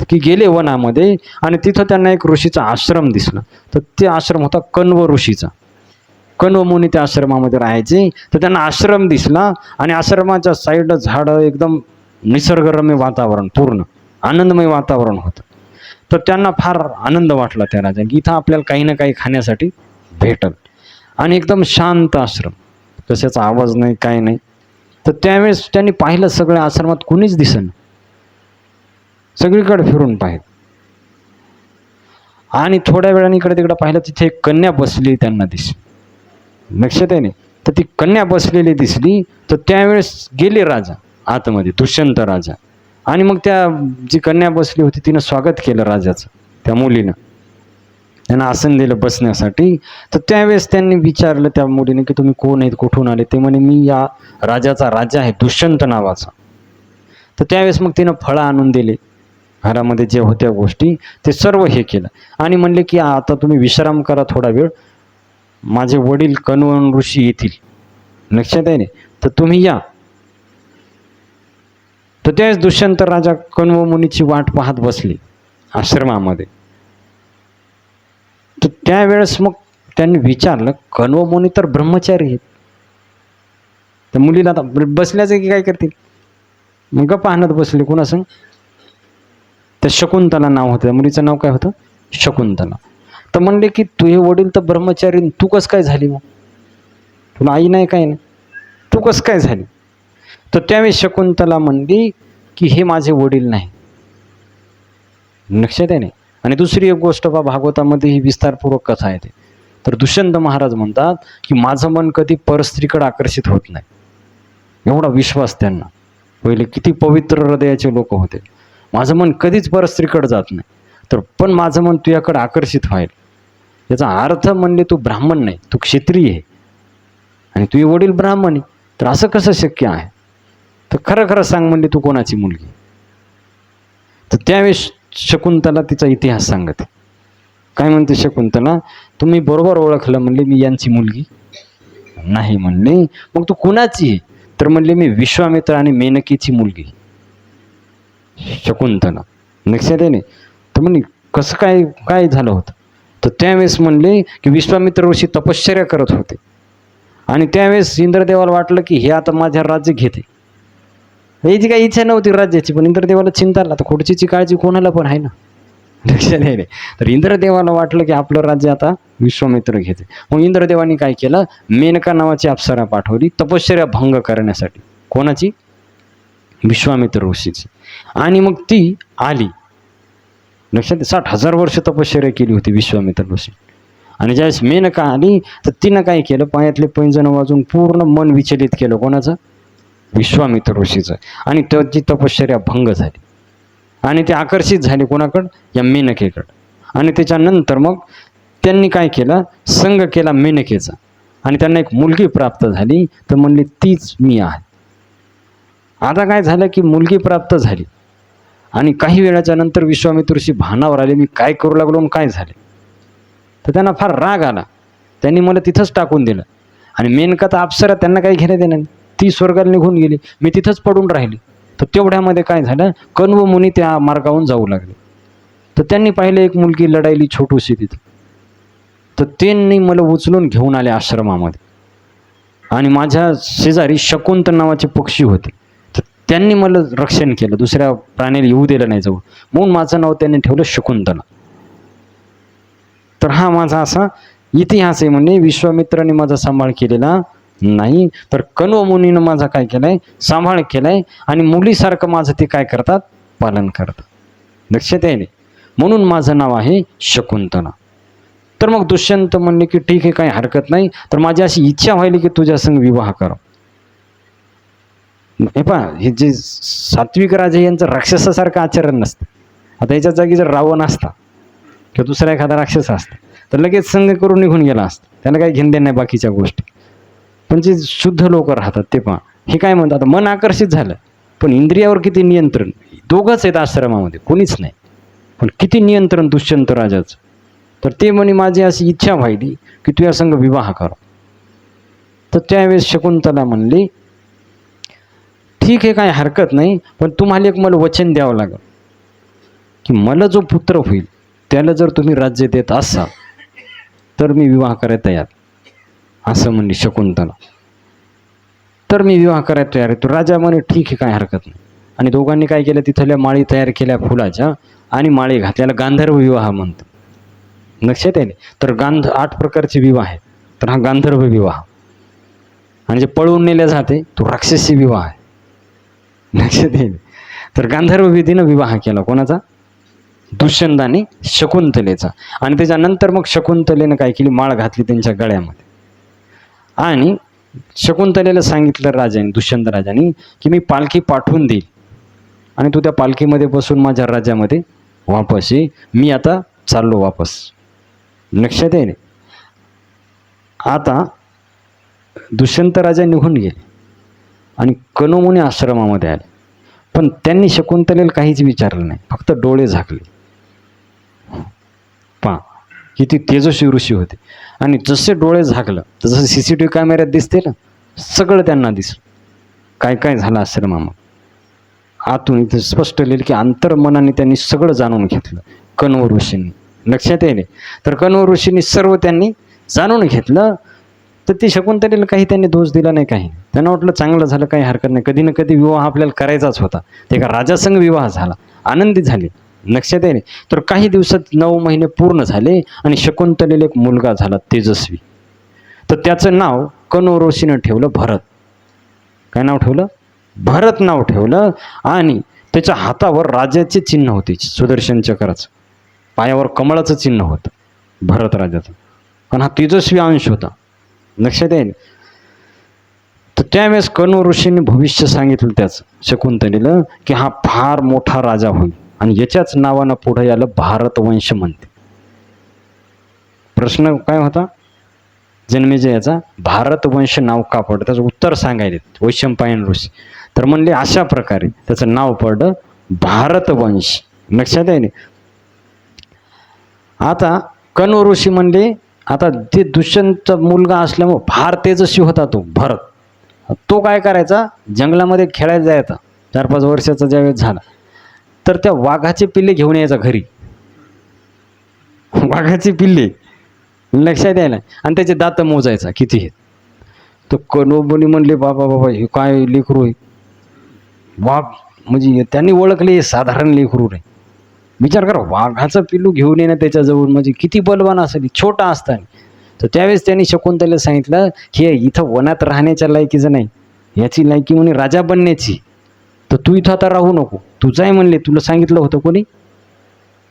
की गेले वनामध्ये आणि तिथं त्यांना एक ऋषीचा आश्रम दिसला. तर ते आश्रम होता कण्व ऋषीचा. कण्व मुनी त्या आश्रमामध्ये राहायचे. तर त्यांना आश्रम दिसला आणि आश्रमाच्या साईडला झाडं, एकदम निसर्गरम्य वातावरण, पूर्ण आनंदमय वातावरण होतं. तर त्यांना फार आनंद वाटला त्या राजा की इथं आपल्याला काही ना काही खाण्यासाठी भेटल. आणि एकदम शांत आश्रम, कशाचा आवाज नाही, काय नाही. तर त्यावेळेस त्यांनी पाहिलं सगळ्या आश्रमात कुणीच दिसेना, सगळीकडे फिरून पाहिलं. आणि थोड्या वेळाने इकडे तिकडे पाहिलं, तिथे एक कन्या बसली त्यांना दिसली. लक्षात आहे नाही? तर ती कन्या बसलेली दिसली. तर त्यावेळेस गेले राजा आतमध्ये, दुष्यंत राजा, आणि मग त्या जी कन्या बसली होती तिनं स्वागत केलं राजाचं, त्या मुलीनं त्यांना आसन दिलं बसण्यासाठी. तर त्यावेळेस त्यांनी विचारलं त्या मुलीने की तुम्ही कोण आहेत, कुठून आले? ते म्हणे मी या राजाचा राजा आहे, दुष्यंत नावाचा. तर त्यावेळेस मग तिनं फळं आणून दिले, घरामध्ये जे होत्या गोष्टी ते सर्व हे केलं आणि म्हणले की आता तुम्ही विश्राम करा थोडा वेळ, माझे वडील कण्वन ऋषी येतील, लक्षात आहे ना, तर तुम्ही या. तर त्यावेळेस दुष्यंत राजा कण्व मुनीची वाट पाहत बसली आश्रमामध्ये. तर त्यावेळेस मग त्यांनी विचारलं, कण्व मुनी तर ब्रह्मचारी आहेत, त्या मुलीला आता बसल्याचं की काय करतील, मग गप्पा आणत बसले. कोणा सांग, त्या शकुंतला नाव होतं, त्या मुलीचं नाव काय होतं, शकुंतला. तर म्हणले की तुझे वडील तर ब्रह्मचारी, तू कसं काय झाली, मग तुला आई नाही काय नाही, तू कसं काय झाली? तर त्यावेळेस शकुंतला म्हणली की हे माझे वडील नाही, लक्षात आहे नाही. आणि दुसरी एक गोष्ट भागवतामध्ये ही विस्तारपूर्वक कथा आहे. तर दुष्यंत महाराज म्हणतात की माझं मन कधी परस्त्रीकडे आकर्षित होत नाही, एवढा विश्वास त्यांना. पहिले किती पवित्र हृदयाचे लोक होते. माझं मन कधीच परस्त्रीकडे जात नाही, तर पण माझं मन तुझ्याकडे आकर्षित व्हायला. याचा अर्थ म्हणले तू ब्राह्मण नाही, तू क्षत्रिय आहे आणि तुझे वडील ब्राह्मण आहे, तर असं कसं शक्य आहे? तर खरं खरं सांग म्हणले तू कोणाची मुलगी? तर त्यावेळेस शकुंतला तिचा इतिहास सांगते. काय म्हणते शकुंतला, तुम्ही बरोबर ओळखलं म्हणले, मी यांची मुलगी नाही म्हणले. मग तू कुणाची आहे? तर म्हणले मी विश्वामित्र आणि मेनकेची मुलगी. शकुंतला, लक्षात आहे नाही. तर म्हणले कसं काय काय झालं होतं? तर त्यावेळेस म्हणले की विश्वामित्र ऋषी तपश्चर्या करत होते आणि त्यावेळेस इंद्रदेवाला वाटलं की हे आता माझ्या राज्य घेते. याची काही इच्छा नव्हती राज्याची, पण इंद्रदेवाला चिंता आला. तर खुर्चीची काळजी कोणाला पण आहे ना, लक्षात आहे रे. तर इंद्रदेवाला वाटलं की आपलं राज्य आता विश्वामित्र घेते. मग इंद्रदेवानी काय केलं, मेनका नावाची अप्सरा पाठवली तपश्चर्या भंग करण्यासाठी. कोणाची? विश्वामित्र ऋषीची. आणि मग ती आली, लक्षात. 60,000 वर्ष तपश्चर्या केली होती विश्वामित्र ऋषी. आणि ज्यावेळेस मेनका आली तर तिनं काय केलं, पायातले पैंजण वाजून पूर्ण मन विचलित केलं. कोणाचं? विश्वामित्र ऋषीचं. आणि त्याची तपश्चर्या भंग झाली आणि ते आकर्षित झाले कोणाकडं, या मेनकेकडं. आणि त्याच्यानंतर मग त्यांनी काय केलं, संग केला मेनकेचा आणि त्यांना एक मुलगी प्राप्त झाली. तर म्हणले तीच मी आहे. आता काय झालं की मुलगी प्राप्त झाली आणि काही वेळाच्या नंतर विश्वामित्र ऋषी भानावर आले, मी काय करू लागलो आणि काय झाले. तर त्यांना फार राग आला. त्यांनी मला तिथंच टाकून दिलं आणि मेनका तर अप्सरा, त्यांना काही घेण्यात येणार नाही, ती स्वर्गाला निघून गेली, मी तिथंच पडून राहिली. तर तेवढ्यामध्ये काय झालं, कण्व मुनी त्या मार्गावरून जाऊ लागले. तर त्यांनी पाहिलं एक मुलगी लढायली छोटूशी तिथं. तर त्यांनी मला उचलून घेऊन आले आश्रमामध्ये आणि माझ्या शेजारी शकुंत नावाचे पक्षी होते. तर त्यांनी मला रक्षण केलं, दुसऱ्या प्राण्याला येऊ दिलं नाही जवळ, म्हणून माझं नाव त्यांनी ठेवलं शकुंतला. तर हा माझा असा इतिहास आहे. म्हणजे विश्वामित्राने माझा सांभाळ केलेला नाही, तर कण्व मुनीनं माझा काय केलाय, सांभाळ केलाय आणि मुलीसारखं माझं ते काय करतात, पालन करतात. लक्षात आहे. म्हणून माझं नाव आहे शकुंतला. तर मग दुष्यंत म्हणले की ठीक आहे, काही हरकत नाही. तर माझी अशी इच्छा व्हायली की तुझ्या संग विवाह करा. हे पहा, हे जे सात्विक राजे यांचं राक्षसासारखं आचरण नसतं. आता याच्या जागी जर रावण असता किंवा दुसरा एखादा राक्षस असता तर लगेच संग करून निघून गेला असता, त्याला काही घेणं देणं नाही बाकीच्या गोष्टी. पण जे शुद्ध लोक राहतात ते पहा, हे काय म्हणतात, मन आकर्षित झालं पण इंद्रियावर किती नियंत्रण. दोघंच आहेत आश्रमामध्ये, कोणीच नाही, पण किती नियंत्रण दुष्यंत राजाचं. तर ते म्हणे माझी अशी इच्छा व्हायली की तुझ्या संग विवाह करा. तर त्यावेळेस शकुंतला म्हणली ठीक आहे, काय हरकत नाही, पण तुम्हाला एक मला वचन द्यावं लागेल की मला जो पुत्र होईल त्याला जर तुम्ही राज्य देत असाल तर मी विवाह करायला तयार, असं म्हणली शकुंतला. तर मी विवाह करायला तयार आहे. तो राजा म्हणे ठीक आहे, काय हरकत नाही. आणि दोघांनी काय केलं, तिथल्या माळी तयार केल्या फुलाच्या आणि माळी घातल्याला गांधर्व विवाह म्हणतो. लक्षात आहे. तर 8 प्रकारचे विवाह आहेत. तर हा गांधर्व विवाह. आणि जे पळवून नेले जाते तो राक्षसी विवाह आहे. लक्षात येईल. तर गांधर्व विधीनं विवाह केला कोणाचा, दुष्यंताने शकुंतलेचा. आणि त्याच्यानंतर मग शकुंतलेनं काय केली, माळ घातली त्यांच्या गळ्यामध्ये आणि शकुंतलेला सांगितलं राजाने, दुष्यंत राजाने की मी पालखी पाठवून देईल आणि तू त्या पालखीमध्ये बसून माझ्या राज्यामध्ये वापस ये, मी आता चाललो वापस. लक्षात आहे. आता दुष्यंत राजा निघून गेले आणि कनोमुनी आश्रमामध्ये आले, पण त्यांनी शकुंतलेला काहीच विचारलं नाही, फक्त डोळे झाकले. पहा किती तेजस्वी ऋषी होते. आणि जसे डोळे झाकलं तसं CCTV कॅमेऱ्यात दिसते ना, सगळं त्यांना दिसलं काय काय झालं आश्रमामध्ये. आतून इथं स्पष्ट लिहिलं की अंतर्मनाने त्यांनी सगळं जाणून घेतलं कण्व ऋषींनी. लक्षात येईल. तर कण्व ऋषींनी सर्व त्यांनी जाणून घेतलं. तर ती शकुंतलेला काही त्यांनी दोष दिला नाही, काही त्यांना वाटलं चांगलं झालं, काही हरकत नाही, कधी ना कधी विवाह आपल्याला करायचाच होता. ते का राजासंग विवाह झाला, आनंदी झाले. लक्षात येईल. तर काही दिवसात 9 महिने पूर्ण झाले आणि शकुंतलेला एक मुलगा झाला तेजस्वी. तर त्याचं नाव कण्व ऋषीनं ठेवलं भरत. काय नाव ठेवलं? भरत नाव ठेवलं. आणि त्याच्या हातावर राजाचे चिन्ह होते, सुदर्शन चक्राचं, पायावर कमळाचं चिन्ह होतं भरत राजाचं. पण हा तेजस्वी अंश होता. लक्षात येईल. तर त्यावेळेस कण्व ऋषींनी भविष्य सांगितलं त्याचं शकुंतलेला की हा फार मोठा राजा होईल आणि याच्याच नावानं पुढे याला भारतवंश म्हणते. प्रश्न काय होता जन्मेजयाचा? भारतवंश नाव का पडलं? त्याचं उत्तर सांगायले वैशंपायन ऋषी. तर म्हणले अशा प्रकारे त्याचं नाव पडलं भारतवंश. लक्षात आहे. आता कण्व ऋषी म्हणले आता ते दुष्यंतचा मुलगा असल्यामुळे फार तेजस्वी होता तो भरत. तो काय करायचा, जंगलामध्ये खेळायला जायचा. 4-5 वर्षाचा ज्यावेळेस झाला तर त्या वाघाचे पिल्ले घेऊन यायचा घरी. वाघाचे पिल्ले, लक्षात यायला, आणि त्याचे दात मोजायचा किती आहेत. तर कण्वमुनी म्हणले बाबा बाबा हे काय लेकरू आहे, वाघ म्हणजे त्यांनी ओळखले साधारण लेकरू नाही. विचार करा, वाघाचं पिल्लू घेऊन येणं त्याच्याजवळ म्हणजे किती बलवान असेल छोटा असताना. तर त्यावेळेस त्यांनी शकुंतलेला सांगितलं की इथं वनात राहण्याच्या लायकीचं नाही, याची लायकी म्हणे राजा बनण्याची. तर तू इथं आता राहू नको, तू जाय म्हणले, तुला सांगितलं होतं कोणी?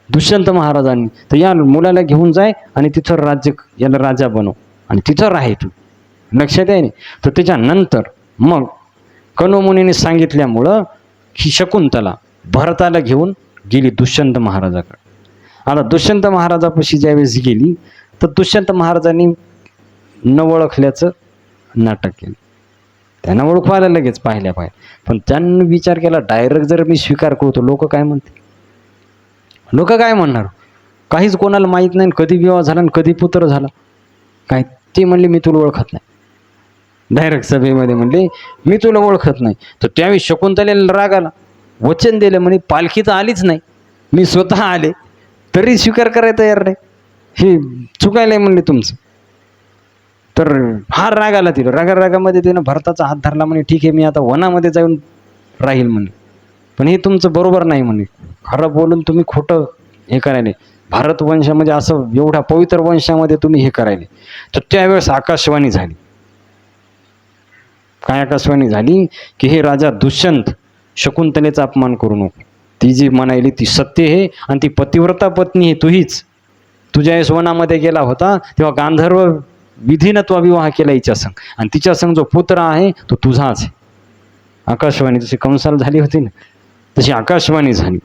दुष्यंत महाराजांनी. तर या मुलाला घेऊन जाय आणि तिथं राज्य, याला राजा बनव आणि तिथं राहे तू. लक्षात आहे. तर त्याच्यानंतर मग कण्वमुनीने सांगितल्यामुळं ही शकुंतला भरताला घेऊन गेली दुष्यंत महाराजाकडे. आता दुष्यंत महाराजापाशी ज्यावेळेस गेली तर दुष्यंत महाराजांनी न ओळखल्याचं नाटक केलं. त्यांना ओळखवायला लगेच पाहिल्या पाहिजे, पण त्यांनी विचार केला डायरेक्ट जर मी स्वीकार करतो लोक काय म्हणते, लोक काय म्हणणार. काहीच कोणाला माहीत नाही कधी विवाह झाला आणि कधी पुत्र झाला काय. ते म्हणले मी तुला ओळखत नाही. डायरेक्ट सभेमध्ये म्हणले मी तुला ओळखत नाही. तर त्यावेळी शकुंतलेला राग आला, वचन दिलं म्हणे पालखी तर आलीच नाही, मी स्वतः आले तरी स्वीकार करायला तयार नाही, हे चुकायला म्हणले तुमचं. तर फार राग आला तिला. रागामध्ये तिनं भरताचा हात धरला, म्हणे ठीक आहे मी आता वनामध्ये जाऊन राहील म्हणे, पण हे तुमचं बरोबर नाही म्हणे, खरं बोलून तुम्ही खोटं हे करायले, भारत वंशामध्ये असं एवढ्या पवित्र वंशामध्ये तुम्ही हे करायले. तर त्यावेळेस आकाशवाणी झाली. काय आकाशवाणी झाली की हे राजा दुष्यंत शकुंतलेचा अपमान करू नको, ती जी म्हणायली ती सत्य आहे आणि ती पतिव्रता पत्नी आहे तुहीच. तुझ्या वेळेस वनामध्ये गेला होता तेव्हा गांधर्व विधीनं तो विवाह केला हिच्या संग, आणि तिच्या संग जो पुत्र आहे तो तुझाच आहे. आकाशवाणी जशी कंसाल झाली होती ना तशी आकाशवाणी झाली.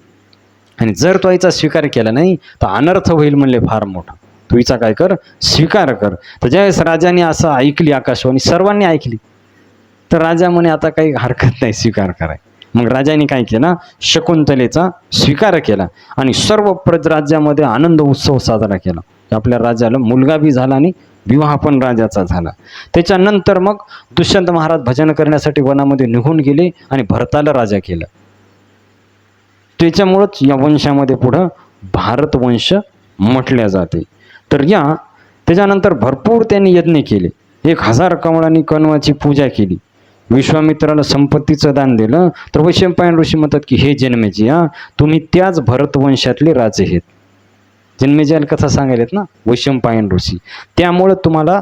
आणि जर तो हिचा स्वीकार केला नाही तर अनर्थ होईल म्हणले फार मोठा. तू हिचा काय कर, स्वीकार कर. तर ज्यावेळेस राजाने असं ऐकली आकाशवाणी, सर्वांनी ऐकली, तर राजा म्हणे आता काही हरकत नाही स्वीकार कराय. मग राजाने काय केला, शकुंतलेचा स्वीकार केला आणि सर्व राज्यामध्ये आनंद उत्सव साजरा केला. आपल्या राजाला मुलगा बी झाला आणि विवाह पण राजाचा झाला. त्याच्यानंतर मग दुष्यंत महाराज भजन करण्यासाठी वनामध्ये निघून गेले आणि भरताला राजा केलं. त्याच्यामुळंच या वंशामध्ये पुढं भारतवंश म्हटल्या जाते. तर त्याच्यानंतर भरपूर त्यांनी यज्ञ केले. 1000 कमळांनी कण्वाची पूजा केली. विश्वामित्राला संपत्तीचं दान दिलं. तर वैशंपायन ऋषी म्हणतात की हे जन्मेजय, तुम्ही त्याच भरतवंशातले राजे आहेत. जन्मेजयाला कथा सांगायलेत ना वैशंपायन ऋषी, त्यामुळं तुम्हाला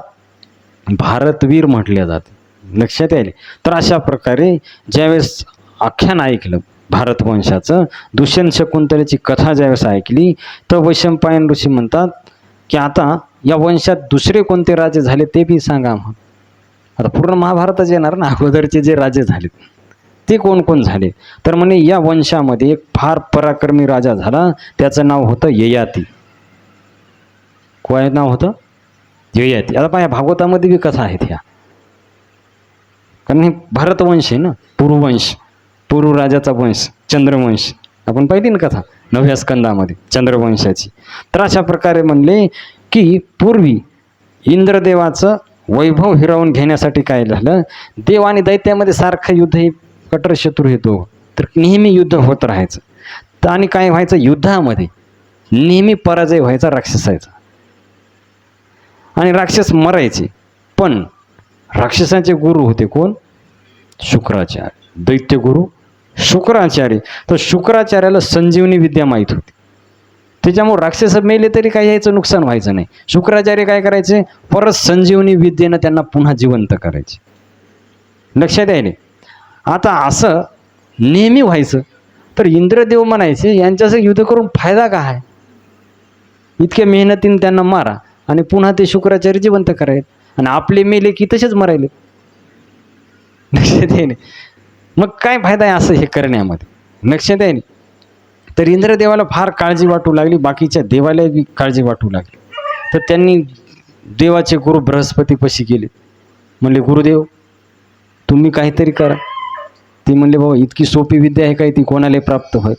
भारतवीर म्हटले जाते. लक्षात यायले. तर अशा प्रकारे ज्यावेळेस आख्यान ऐकलं भारतवंशाचं, दुष्यंत शकुंतलेची कथा ज्यावेळेस ऐकली, तर वैशंपायन ऋषी म्हणतात की आता या वंशात दुसरे कोणते राजे झाले ते बी सांगा. आता पूर्ण महाभारतच येणार ना, अगोदरचे जे राजे झालेत ते कोण कोण झाले तर म्हणे या वंशामध्ये एक फार पराक्रमी राजा झाला, त्याचं नाव होतं ययाती. काय नाव होतं? ययाती. आता पहा भागवतामध्ये बी कथा आहेत ह्या, कारण हे भारतवंश आहे ना, पुरुवंश, पुरु राजाचा वंश, चंद्रवंश. आपण पाहिली ना कथा 9व्या स्कंदामध्ये चंद्रवंशाची. तर अशा प्रकारे म्हणले की पूर्वी इंद्रदेवाचं वैभव हिरावून घेण्यासाठी काय झालं, देव आणि दैत्यामध्ये सारखं युद्ध, हे कट्टर शत्रू येतो, तर नेहमी युद्ध होत राहायचं. तर आणि काय व्हायचं, युद्धामध्ये नेहमी पराजय व्हायचा राक्षसाचा, आणि राक्षस मरायचे. पण राक्षसांचे गुरु होते कोण? शुक्राचार्य. दैत्य गुरु शुक्राचार्य. तर शुक्राचार्याला संजीवनी विद्या माहीत होती, त्याच्यामुळे राक्षस मेले तरी काही याचं नुकसान व्हायचं नाही. शुक्राचार्य काय करायचे, परत संजीवनी विद्येनं त्यांना पुन्हा जिवंत करायचे. लक्षात यायले. आता असं नेहमी व्हायचं. तर इंद्रदेव म्हणायचे यांच्यासह युद्ध करून फायदा काय आहे, इतक्या मेहनतीने त्यांना मारा आणि पुन्हा ते शुक्राचार्य जिवंत करायचे, आणि आपले मेले की तसेच मरायले. लक्षात यायले. मग काय फायदा आहे असं हे करण्यामध्ये. लक्षात यायले. तर इंद्रदेवाला फार काळजी वाटू लागली, बाकीच्या देवाला बी काळजी वाटू लागली. तर त्यांनी देवाचे गुरु बृहस्पतीपाशी गेले. म्हणले गुरुदेव तुम्ही काहीतरी करा. ते म्हणले बाबा इतकी सोपी विद्या आहे काय, ती कोणाला प्राप्त होय?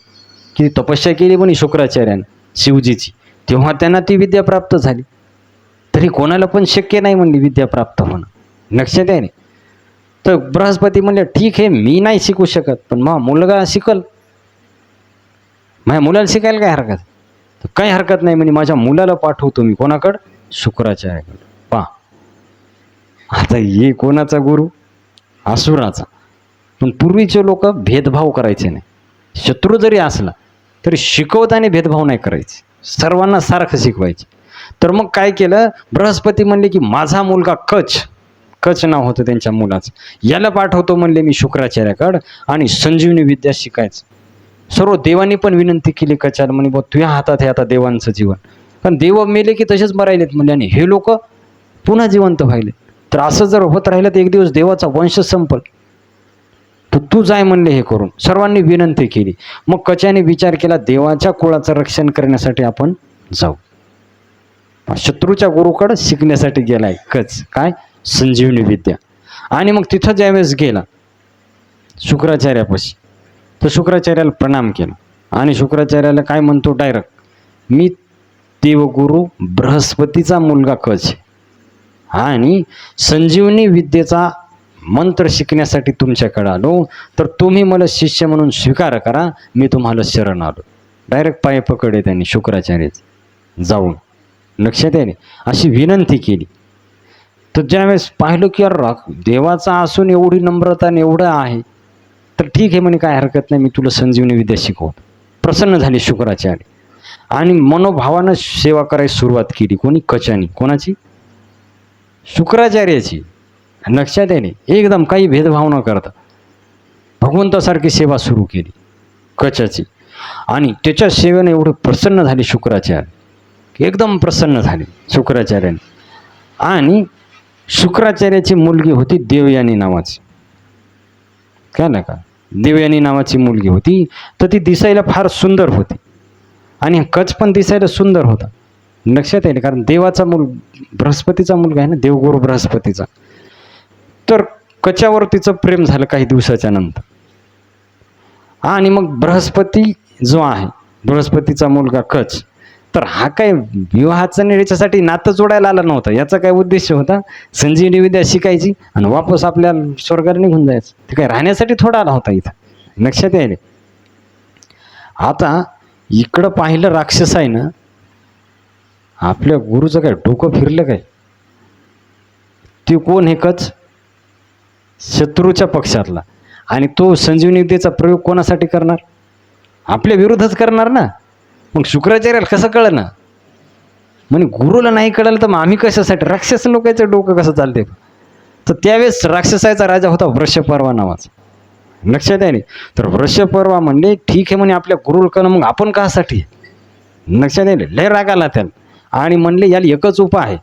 की तपस्या केली म्हणे शुक्राचार्यानं शिवजीची, तेव्हा त्यांना ती विद्या प्राप्त झाली. तरी कोणाला पण शक्य नाही म्हणली विद्या प्राप्त होणं. लक्षात आहे. तर बृहस्पती म्हणले ठीक आहे, मी नाही शिकू शकत, पण मग मुलगा शिकल, माझ्या मुलाला शिकायला काय हरकत? तर काही हरकत नाही म्हणे, माझ्या मुलाला पाठवतो मी. कोणाकडं? शुक्राचार्याकडं. पहा आता हे कोणाचा गुरु? असुराचा. पण पूर्वीचे लोक भेदभाव करायचे नाही. शत्रू जरी असला तरी शिकवताना भेदभाव नाही करायचे, सर्वांना सारखं शिकवायचे. तर मग काय केलं, बृहस्पती म्हणले की माझा मुलगा कच नाव होतं त्यांच्या मुलाचं, याला पाठवतो म्हणले मी शुक्राचार्याकडं, आणि संजीवनी विद्या शिकायचं. सर्व देवांनी पण विनंती केली कचाला, म्हणे बा तुझ्या हातात आहे आता देवांचं जीवन, कारण देव मेले की तसेच मरायलेत म्हणले, आणि हे लोक पुन्हा जिवंत व्हायले. तर असं जर होत राहिलं तर एक दिवस देवाचा वंश संपल. तर तू जाय म्हणले हे करून. सर्वांनी विनंती केली. मग कचाने विचार केला देवाच्या कुळाचं रक्षण करण्यासाठी आपण जाऊ. शत्रूच्या गुरुकडं शिकण्यासाठी गेलाय कच, काय? संजीवनी विद्या. आणि मग तिथं ज्यावेळेस गेला शुक्राचार्यापाशी, तर शुक्राचार्याला प्रणाम केला, आणि शुक्राचार्याला काय म्हणतो डायरेक्ट, मी देवगुरु बृहस्पतीचा मुलगा कच, आणि संजीवनी विद्येचा मंत्र शिकण्यासाठी तुमच्याकडे आलो, तर तुम्ही मला शिष्य म्हणून स्वीकार करा, मी तुम्हाला शरण आलो. डायरेक्ट पाय पकडे त्यांनी शुक्राचार्याचे जाऊन. लक्षात आहे. अशी विनंती केली. तर ज्यावेळेस पाहिलं की यार देवाचा असून एवढी नम्रता एवढं आहे, तर ठीक आहे म्हणे, काय हरकत नाही, मी तुला संजीवनी विद्या शिकवतो. प्रसन्न झाले शुक्राचार्य, आणि मनोभावानं सेवा करायला सुरुवात केली. कोणी? कचानी. कोणाची? शुक्राचार्याची. लक्षात आहे. एकदम काही भेदभाव न करता भगवंतासारखी सेवा सुरू केली कचाची, आणि त्याच्या सेवेने एवढे प्रसन्न झाले शुक्राचार्य, एकदम प्रसन्न झाले शुक्राचार्याने. आणि शुक्राचार्याची मुलगी होती देवयानी नावाची. कळलं का? देवयानी नावाची मुलगी होती. तर ती दिसायला फार सुंदर होती, आणि कच पण दिसायला सुंदर होता. लक्षात आहे. कारण देवाचा बृहस्पतीचा मुलगा आहे ना, देवगुरु बृहस्पतीचा. तर कच्यावर तिचं प्रेम झालं काही दिवसाच्या नंतर. आणि मग बृहस्पती जो आहे, बृहस्पतीचा मुलगा कच, तर हा काय विवाहाचं याच्यासाठी नातं जोडायला आला नव्हता. याचा काय उद्देश होता, संजीवनी विद्या शिकायची आणि वापस आपल्या स्वर्गाला निघून जायचं. ते काय राहण्यासाठी थोडा आला होता इथं. लक्षात यायले. आता इकडं पाहिलं राक्षस आहे ना, आपल्या गुरुचं काय डोकं फिरलं काय, ते कोण? हे कच, शत्रूच्या पक्षातला. आणि तो संजीवनी विद्येचा प्रयोग कोणासाठी करणार? आपल्या विरोधच करणार ना. मग शुक्राचार्याला कसं कळलं ना, म्हणजे गुरुला नाही कळलं तर मग आम्ही कशासाठी? राक्षस लोकांचं डोकं कसं चालते. तर त्यावेळेस राक्षसाचा राजा होता वृषपर्वा नावाचा. लक्षात आहे. तर वृषपर्वा म्हणले ठीक आहे म्हणे, आपल्या गुरुला कळलं, मग आपण कासाठी? लक्षात आहे. लय राग आला त्याला, आणि म्हणले याला एकच उपाय आहे,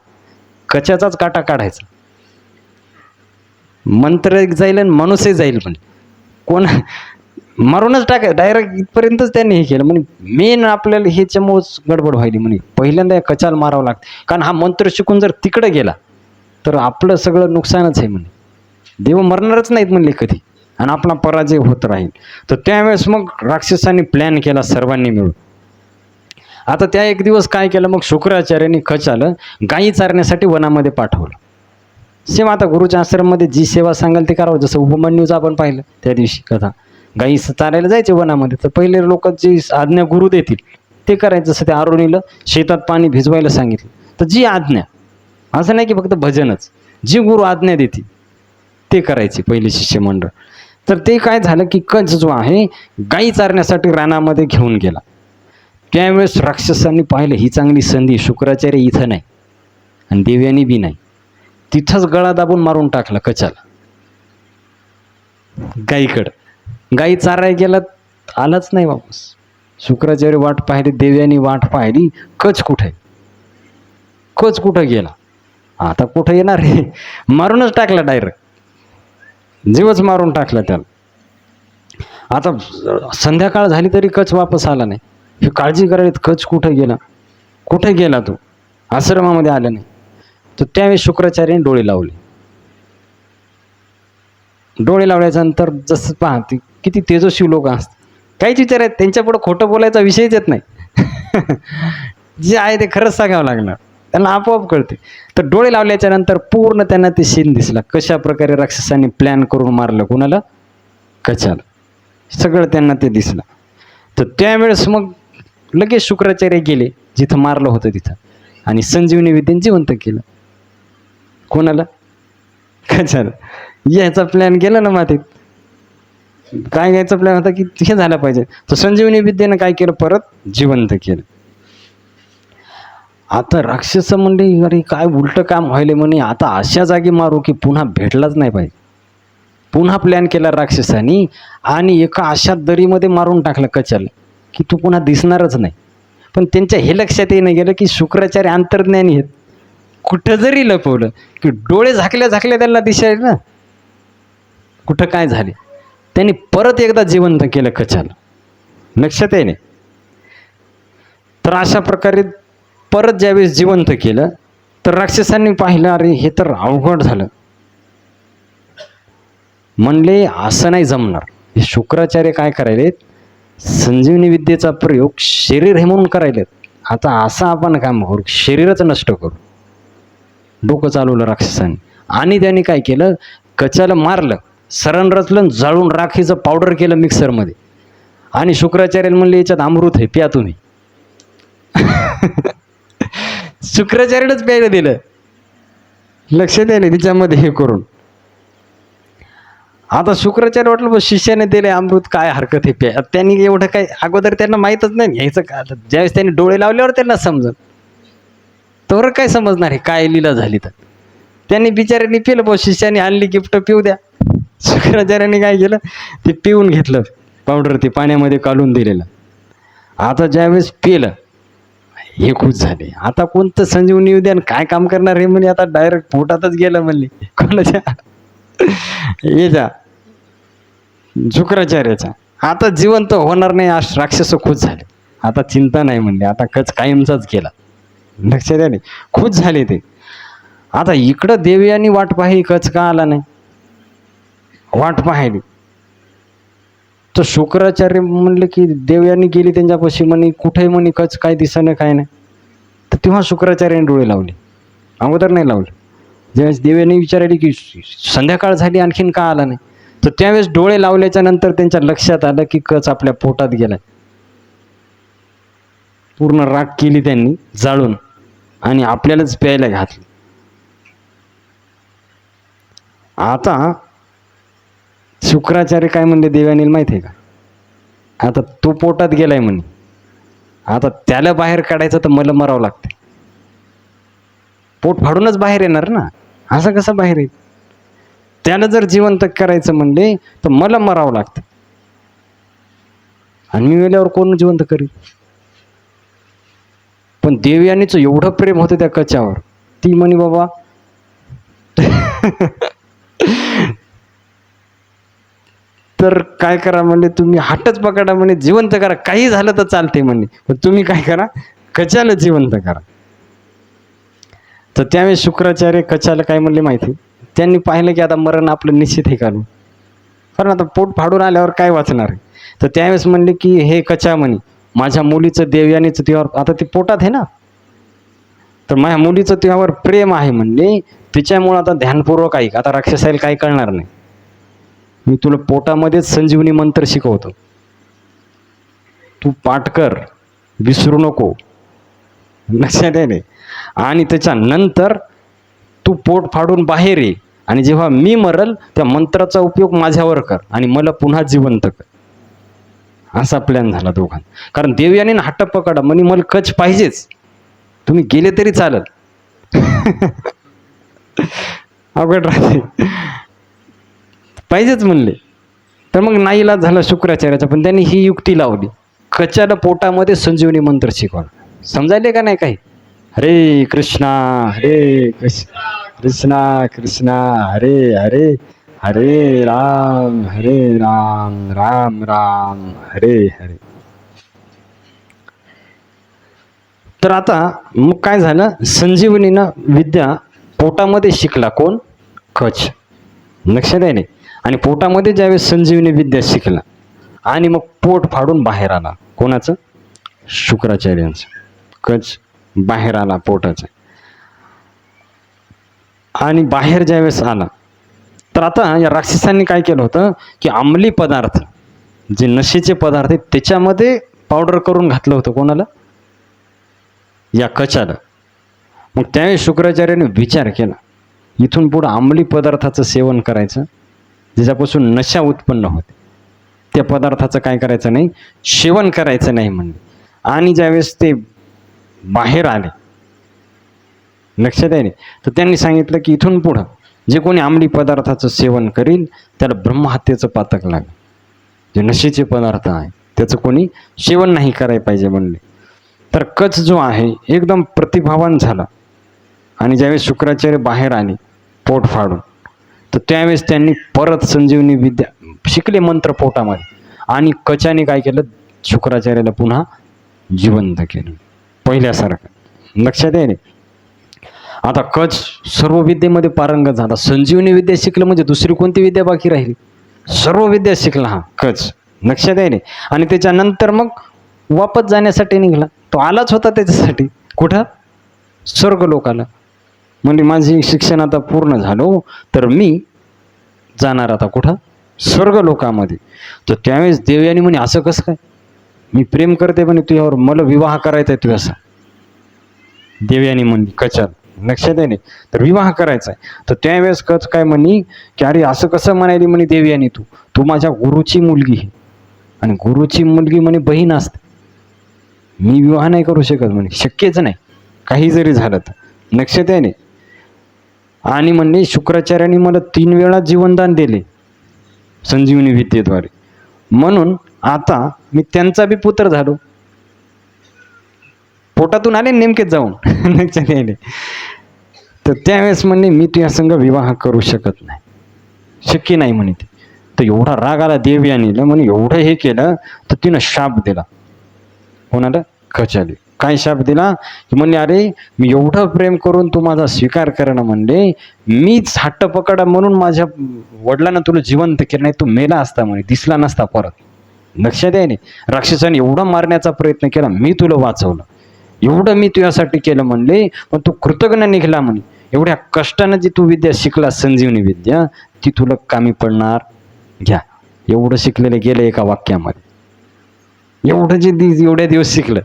कचाचाच काटा काढायचा. मंत्र जाईल आणि मनुष्य जाईल. पण कोण मारूनच डायरेक्ट इथपर्यंतच त्यांनी हे केलं. म्हणजे मेन आपल्याला ह्याच्यामुळंच गडबड व्हायली. म्हणे पहिल्यांदा कचाल मारावं लागतं, कारण हा मंत्र शिकून जर तिकडे गेला तर आपलं सगळं नुकसानच आहे. म्हणे देव मरणारच नाहीत म्हणले कधी, आणि आपला पराजय होत राहील. तर त्यावेळेस मग राक्षसांनी प्लॅन केला सर्वांनी मिळून. आता त्या एक दिवस काय केलं, मग शुक्राचार्यांनी कचाल गायी चारण्यासाठी वनामध्ये पाठवलं. सेम आता गुरुच्या आश्रममध्ये जी सेवा सांगाल ते करावं. जसं उपमन्यूचं आपण पाहिलं त्या दिवशी कथा, गायी चारायला जायचे वनामध्ये, तर पहिले लोक जी आज्ञा गुरु देतील ते करायचं. जसं त्या अरुणीला शेतात पाणी भिजवायला सांगितलं, तर जी आज्ञा, असं नाही की फक्त भजनच, जी गुरु आज्ञा देतील ते करायचे पहिले शिष्यमंडळ. तर ते काय झालं की कंस जो आहे गायी चारण्यासाठी रानामध्ये घेऊन गेला. त्यावेळेस राक्षसांनी पाहिलं ही चांगली संधी, शुक्राचार्य इथं नाही आणि देव्यानी बी नाही, तिथंच गळा दाबून मारून टाकला कचाला गायीकडं. गायी चाराय गेला, आलाच नाही वापस. शुक्राचार्य वाट पाहिली, देव्यानी वाट पाहिली, कच कुठे, कच कुठं गेला. आता कुठं येणार रे, मारूनच टाकला डायरेक्ट, जीवच मारून टाकला त्याला. आता संध्याकाळ झाली तरी कच वापस आला नाही. हे काळजी करायला कच कुठं गेला, कुठे गेला तो, आश्रमामध्ये आला नाही. तर त्यावेळी शुक्राचार्याने डोळे लावले. डोळे लावल्याच्या नंतर जसं पाहते किती तेजस्वी लोक असतात, काहीच विचार आहेत त्यांच्यापुढं खोटं बोलायचा विषयच येत नाही. जे आहे ते खरंच सांगावं लागणार, त्यांना आपोआप कळते. तर डोळे लावल्याच्या नंतर पूर्ण त्यांना ते सीन दिसला, कशा प्रकारे राक्षसांनी प्लॅन करून मारलं कोणाला, कचाला. सगळं त्यांना ते दिसलं. तर त्यावेळेस मग लगेच शुक्राचार्य गेले जिथं मारलं होतं तिथं, आणि संजीवनी विद्येने जिवंत केलं. कोणाला, कचाला. यायचा प्लॅन केला ना मातीत, काय घ्यायचा प्लॅन होता की हे झालं पाहिजे, तर संजीवनी विद्येनं काय केलं, परत जिवंत केलं. आता राक्षस म्हणजे अरे काय उलटं काम व्हायले म्हणे, आता अशा जागी मारू की पुन्हा भेटलाच नाही पाहिजे. पुन्हा प्लॅन केला राक्षसानी, आणि एका अशा दरीमध्ये मारून टाकलं कचाल की तू पुन्हा दिसणारच नाही. पण त्यांच्या हे लक्षात येणं गेलं की शुक्राचार्य अंतर्ज्ञानी आहेत, कुठं जरी लपवलं की डोळे झाकल्या झाकल्या त्यांना दिसायला ना कुठं काय झाले. त्यांनी परत एकदा जिवंत केलं कचाल, लक्षात आहे नाही. तर अशा प्रकारे परत ज्यावेळेस जिवंत केलं तर राक्षसांनी पाहिलं, अरे हे तर अवघड झालं. म्हणले असं नाही जमणार, हे शुक्राचार्य काय करायलेत, संजीवनी विद्येचा प्रयोग शरीर हे म्हणून करायलेत. आता असं आपण काम करू, शरीरच नष्ट करू. डोकं चालवलं राक्षसांनी, आणि त्यांनी काय केलं, कचाला मारलं, सरण रचलं, जाळून राखीचं पावडर केलं मिक्सरमध्ये, आणि शुक्राचार्याला म्हणले याच्यात अमृत आहे, प्या तुम्ही. शुक्राचार्यच प्यायला दिलं, लक्षात यायला तिच्यामध्ये हे करून. आता शुक्राचार्य वाटलं बस शिष्याने दिले अमृत, काय हरकत आहे प्या. त्यांनी एवढं काय अगोदर त्यांना माहीतच नाही घ्यायचं का. ज्यावेळेस त्यांनी डोळे लावल्यावर त्यांना समजत, तर काय समजणार आहे काय लीला झाली. तर त्यांनी बिचाऱ्यांनी पिलं, बस शिष्याने आणली गिफ्ट, पिऊ द्या. शुक्राचार्याने काय केलं, ते पिऊन घेतलं पावडर, ते पाण्यामध्ये काढून दिलेलं. आता ज्यावेळेस पिलं हे खुश झाले. आता कोणतं संजीवनी उद्यान काय काम करणार हे म्हणे, आता डायरेक्ट पोटातच गेलं म्हणले कोणाच्या, याच्या शुक्राचार्याचा. आता जिवंत होणार नाही, आज राक्षस खुश झाले. आता चिंता नाही म्हणले, आता कच कायमचाच गेला, लक्षात आले, खुश झाले ते. आता इकडं देवयानी वाट पाहिली, कच का आला नाही, वाट पाहिली. तर शुक्राचार्य म्हणले की देवयानी गेली त्यांच्यापाशी, म्हणे कुठे म्हणे कच काय दिसणं काय नाही. तर तेव्हा शुक्राचार्याने डोळे लावले, अगोदर नाही लावले. ज्यावेळेस देवयानी विचारली की संध्याकाळ झाली आणखीन का आला नाही, तर त्यावेळेस डोळे लावल्याच्या नंतर त्यांच्या लक्षात आलं की कच आपल्या पोटात गेलाय. पूर्ण राख केली त्यांनी जाळून, आणि आपल्यालाच प्यायला घातली. आता शुक्राचार्य काय म्हणले देवयानीला माहिती आहे का, आता तो पोटात गेलाय म्हणे, आता त्याला बाहेर काढायचं तर मला मरावं लागते. पोट फाडूनच बाहेर येणार ना, असं कसं बाहेर येईल. त्याला जर जिवंत करायचं म्हणले तर मला मरावं लागतं, आणि मी मेल्यावर कोण जिवंत करेल. पण देवयानीचं एवढं प्रेम होतं त्या कच्यावर, ती म्हणे बाबा तर काय करा म्हणले, तुम्ही हातच पकडा म्हणे, जिवंत करा, काही झालं तर चालते म्हणले, पण तुम्ही काय करा, कचाला जिवंत करा. तर त्यावेळेस शुक्राचार्य कचाला काय म्हणले माहिती, त्यांनी पाहिलं की आता मरण आपलं निश्चित हे काढू, कारण आता पोट फाडून आल्यावर काय वाचणार आहे. तर त्यावेळेस म्हणले की हे कचा म्हणे, माझ्या मुलीचं देवयानीचं तुझ्यावर, आता ती पोटात आहे ना, तर माझ्या मुलीचं तुझ्यावर प्रेम आहे म्हणले, तिच्यामुळं आता ध्यानपूर्वक ऐक, आता राक्षसाला काही कळणार नाही, मी तुला पोटामध्येच संजीवनी मंत्र शिकवतो, तू पाठ कर, विसरू नको, लक्षात आहे. आणि त्याच्यानंतर तू पोट फाडून बाहेर ये, आणि जेव्हा मी मरल त्या मंत्राचा उपयोग माझ्यावर कर आणि मला पुन्हा जिवंत कर. असा प्लॅन झाला दोघांना. कारण देवयानी हट्ट पकडा म्हणे, मला कच पाहिजेच, तुम्ही गेले तरी चालत. अवघड राहते, पाहिजेच म्हणले. तर मग नाईलाज झाला शुक्राचार्याचा, पण त्यांनी ही युक्ती लावली, कचाला पोटामध्ये संजीवनी मंत्र शिकवला. समजायले का नाही काही? हरे कृष्णा हरे कृष्ण कृष्णा कृष्णा हरे हरे, हरे राम राम राम हरे हरे. तर आता मग काय झालं, संजीवनीनं विद्या पोटामध्ये शिकला कोण, कच, लक्षात आहे नाही. आणि पोटामध्ये ज्यावेळेस संजीवनी विद्या शिकला आणि मग पोट फाडून बाहेर आला, कोणाचं, शुक्राचार्यांचं. कच बाहेर आला पोटाचं, आणि बाहेर ज्यावेळेस आला तर आता या राक्षसांनी काय केलं होतं की अंमली पदार्थ, जे नशेचे पदार्थ आहेत त्याच्यामध्ये पावडर करून घातलं होतं, कोणाला, या कचाला. मग त्यावेळेस शुक्राचार्याने विचार केला, इथून पुढं अंमली पदार्थाचं सेवन करायचं, ज्याच्यापासून नशा उत्पन्न होते, त्या पदार्थाचं काय करायचं नाही, सेवन करायचं नाही म्हणले. आणि ज्यावेळेस ते बाहेर आले, लक्षात आहे, तर त्यांनी सांगितलं की इथून पुढं जे कोणी अंमली पदार्थाचं सेवन करील त्याला ब्रह्महत्येचं पातक लागेल, जे नशेचे पदार्थ आहे त्याचं कोणी सेवन नाही करायला पाहिजे म्हणले. तर कच जो आहे एकदम प्रतिभावान झाला, आणि ज्यावेळेस शुक्राचार्य बाहेर आले पोट फाडून, तर त्यावेळेस त्यांनी परत संजीवनी विद्या शिकले मंत्र पोटामध्ये, आणि कचाने काय केलं, शुक्राचार्याला पुन्हा जिवंत केलं पहिल्यासारखं, लक्षात आहे. आता कच सर्व विद्येमध्ये पारंगत झाला, संजीवनी विद्या शिकलं म्हणजे दुसरी कोणती विद्या बाकी राहिली, सर्व विद्या शिकला हा कच, लक्षात आहे. आणि त्याच्यानंतर मग वापस जाण्यासाठी निघाला, तो आलाच होता त्याच्यासाठी, कुठं, स्वर्गलोकाला. म्हणजे माझी शिक्षण आता पूर्ण झालो तर मी जाणार आता कुठं, स्वर्गलोकामध्ये. तर त्यावेळेस देवयानी म्हणे, असं कसं काय, मी प्रेम करते म्हणे तुझ्यावर, मला विवाह करायचा आहे तुझ्यासा. देवयानी म्हणली कचाल, लक्षात आहे. तर विवाह करायचा आहे. तर त्यावेळेस कच काय म्हणे की अरे असं कसं म्हणाली म्हणे देवयानी, तू माझ्या गुरुची मुलगी आहे, आणि गुरुची मुलगी म्हणे बहीण असते, मी विवाह नाही करू शकत म्हणे, शक्यच नाही, काही जरी झालं तर, लक्षात आहे. आणि म्हणणे शुक्राचार्यांनी मला 3 वेळा जीवनदान दिले संजीवनी विद्येद्वारे, म्हणून आता मी त्यांचा बी पुत्र झालो, पोटातून आले नेमकेच जाऊन. लक्षात आहे. तर त्यावेळेस म्हणणे मी तुझ्या संग विवाह करू शकत नाही, शक्य नाही म्हणे ते. तर एवढा राग आला देवयानीला, म्हणे एवढं हे केलं तर तिनं शाप दिला, कोणाला, कचाली. काय शाप दिला की म्हणले, अरे मी एवढं प्रेम करून तू माझा स्वीकार करणं म्हणले, मीच हट्ट पकडा म्हणून माझ्या वडिलांना तुला जिवंत केलं, नाही तू मेला असता म्हणे, दिसला नसता परत. लक्षात आहे. राक्षसाने एवढा मारण्याचा प्रयत्न केला, मी तुला वाचवलं, एवढं मी तुझ्यासाठी केलं म्हणले, पण तू कृतज्ञ निघाला म्हणे. एवढ्या कष्टानं जी तू विद्या शिकला संजीवनी विद्या, ती तुला कामी पडणार, घ्या. एवढं शिकलेलं गेलं एका वाक्यामध्ये, एवढं जे एवढ्या दिवस शिकलं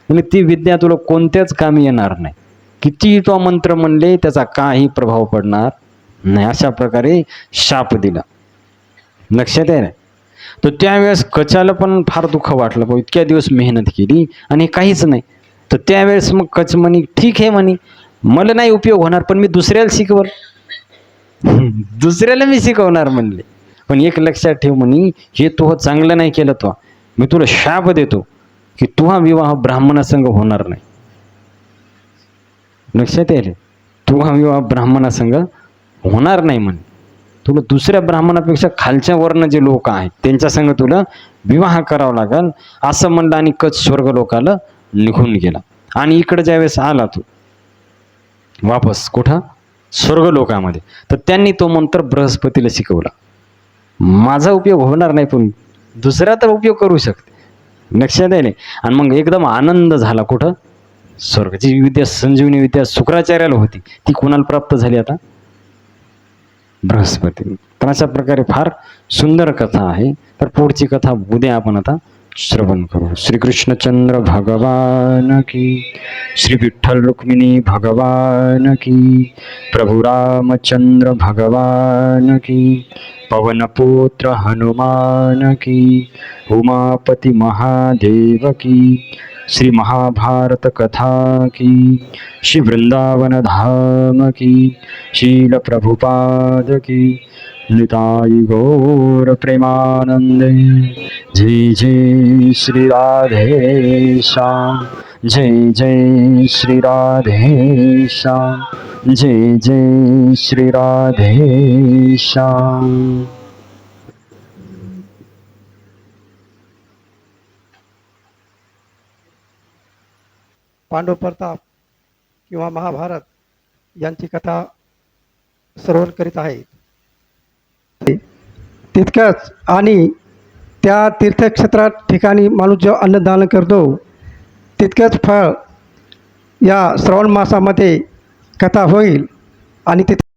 म्हणजे ती विद्या तुला कोणत्याच कामी येणार नाही, किती तो मंत्र म्हणले त्याचा काही प्रभाव पडणार नाही. अशा प्रकारे शाप दिला, लक्षात आहे. तर त्यावेळेस कचाला पण फार दुःख वाटलं, भाऊ इतक्या दिवस मेहनत केली आणि काहीच नाही. तर त्यावेळेस मग कच म्हणे, ठीक आहे म्हणे, मला नाही उपयोग होणार, पण मी दुसऱ्याला शिकवल, दुसऱ्याला मी शिकवणार म्हणले. पण एक लक्षात ठेव म्हणे, हे तू चांगलं नाही केलं, तो मी तुला शाप देतो की तू हा विवाह ब्राह्मणासंग होणार नाही. लक्षात येईल, तू हा विवाह ब्राह्मणासंग होणार नाही म्हणे. तुला दुसऱ्या ब्राह्मणापेक्षा खालच्या वर्ण जे लोक आहेत त्यांच्या संग तुला विवाह करावा लागेल असं म्हणलं आणि कच स्वर्ग लोकाला निघून गेला. आणि इकडे ज्यावेळेस आला तू वापस कुठं स्वर्ग लोकामध्ये, तर त्यांनी तो मंत्र बृहस्पतीला शिकवला. माझा उपयोग होणार नाही पण दुसरा तर उपयोग करू शकते. लक्षात आहे. आणि मग एकदम आनंद झाला कुठं स्वर्गाची विद्या, संजीवनी विद्या शुक्राचार्याला होती, ती कोणाला प्राप्त झाली आता बृहस्पती. तर अशा प्रकारे फार सुंदर कथा आहे. तर पुढची कथा उद्या आपण आता श्रवण करू. श्रीकृष्णचंद्र भगवान की, श्री विठ्ठल रुक्मिणी भगवान की, प्रभु रामचंद्र भगवान की, पवनपुत्र हनुमान की, उमापति महादेव की, श्री महाभारत कथा की, श्री वृंदावन धाम की, शील प्रभुपाद की, निताई गौर प्रेमानंदे. जय जय श्री राधे श्याम, जय जय श्री राधे श्याम, जय जय श्री राधे श्याम. पांडव प्रताप किंवा महाभारत यांची कथा श्रवण करीत आहेत. तितकंच आणि त्या तीर्थक्षेत्रात ठिकाणी माणूस जो अन्नदान करतो तितकंच फळ या श्रावण मासामध्ये कथा होईल आणि तिथे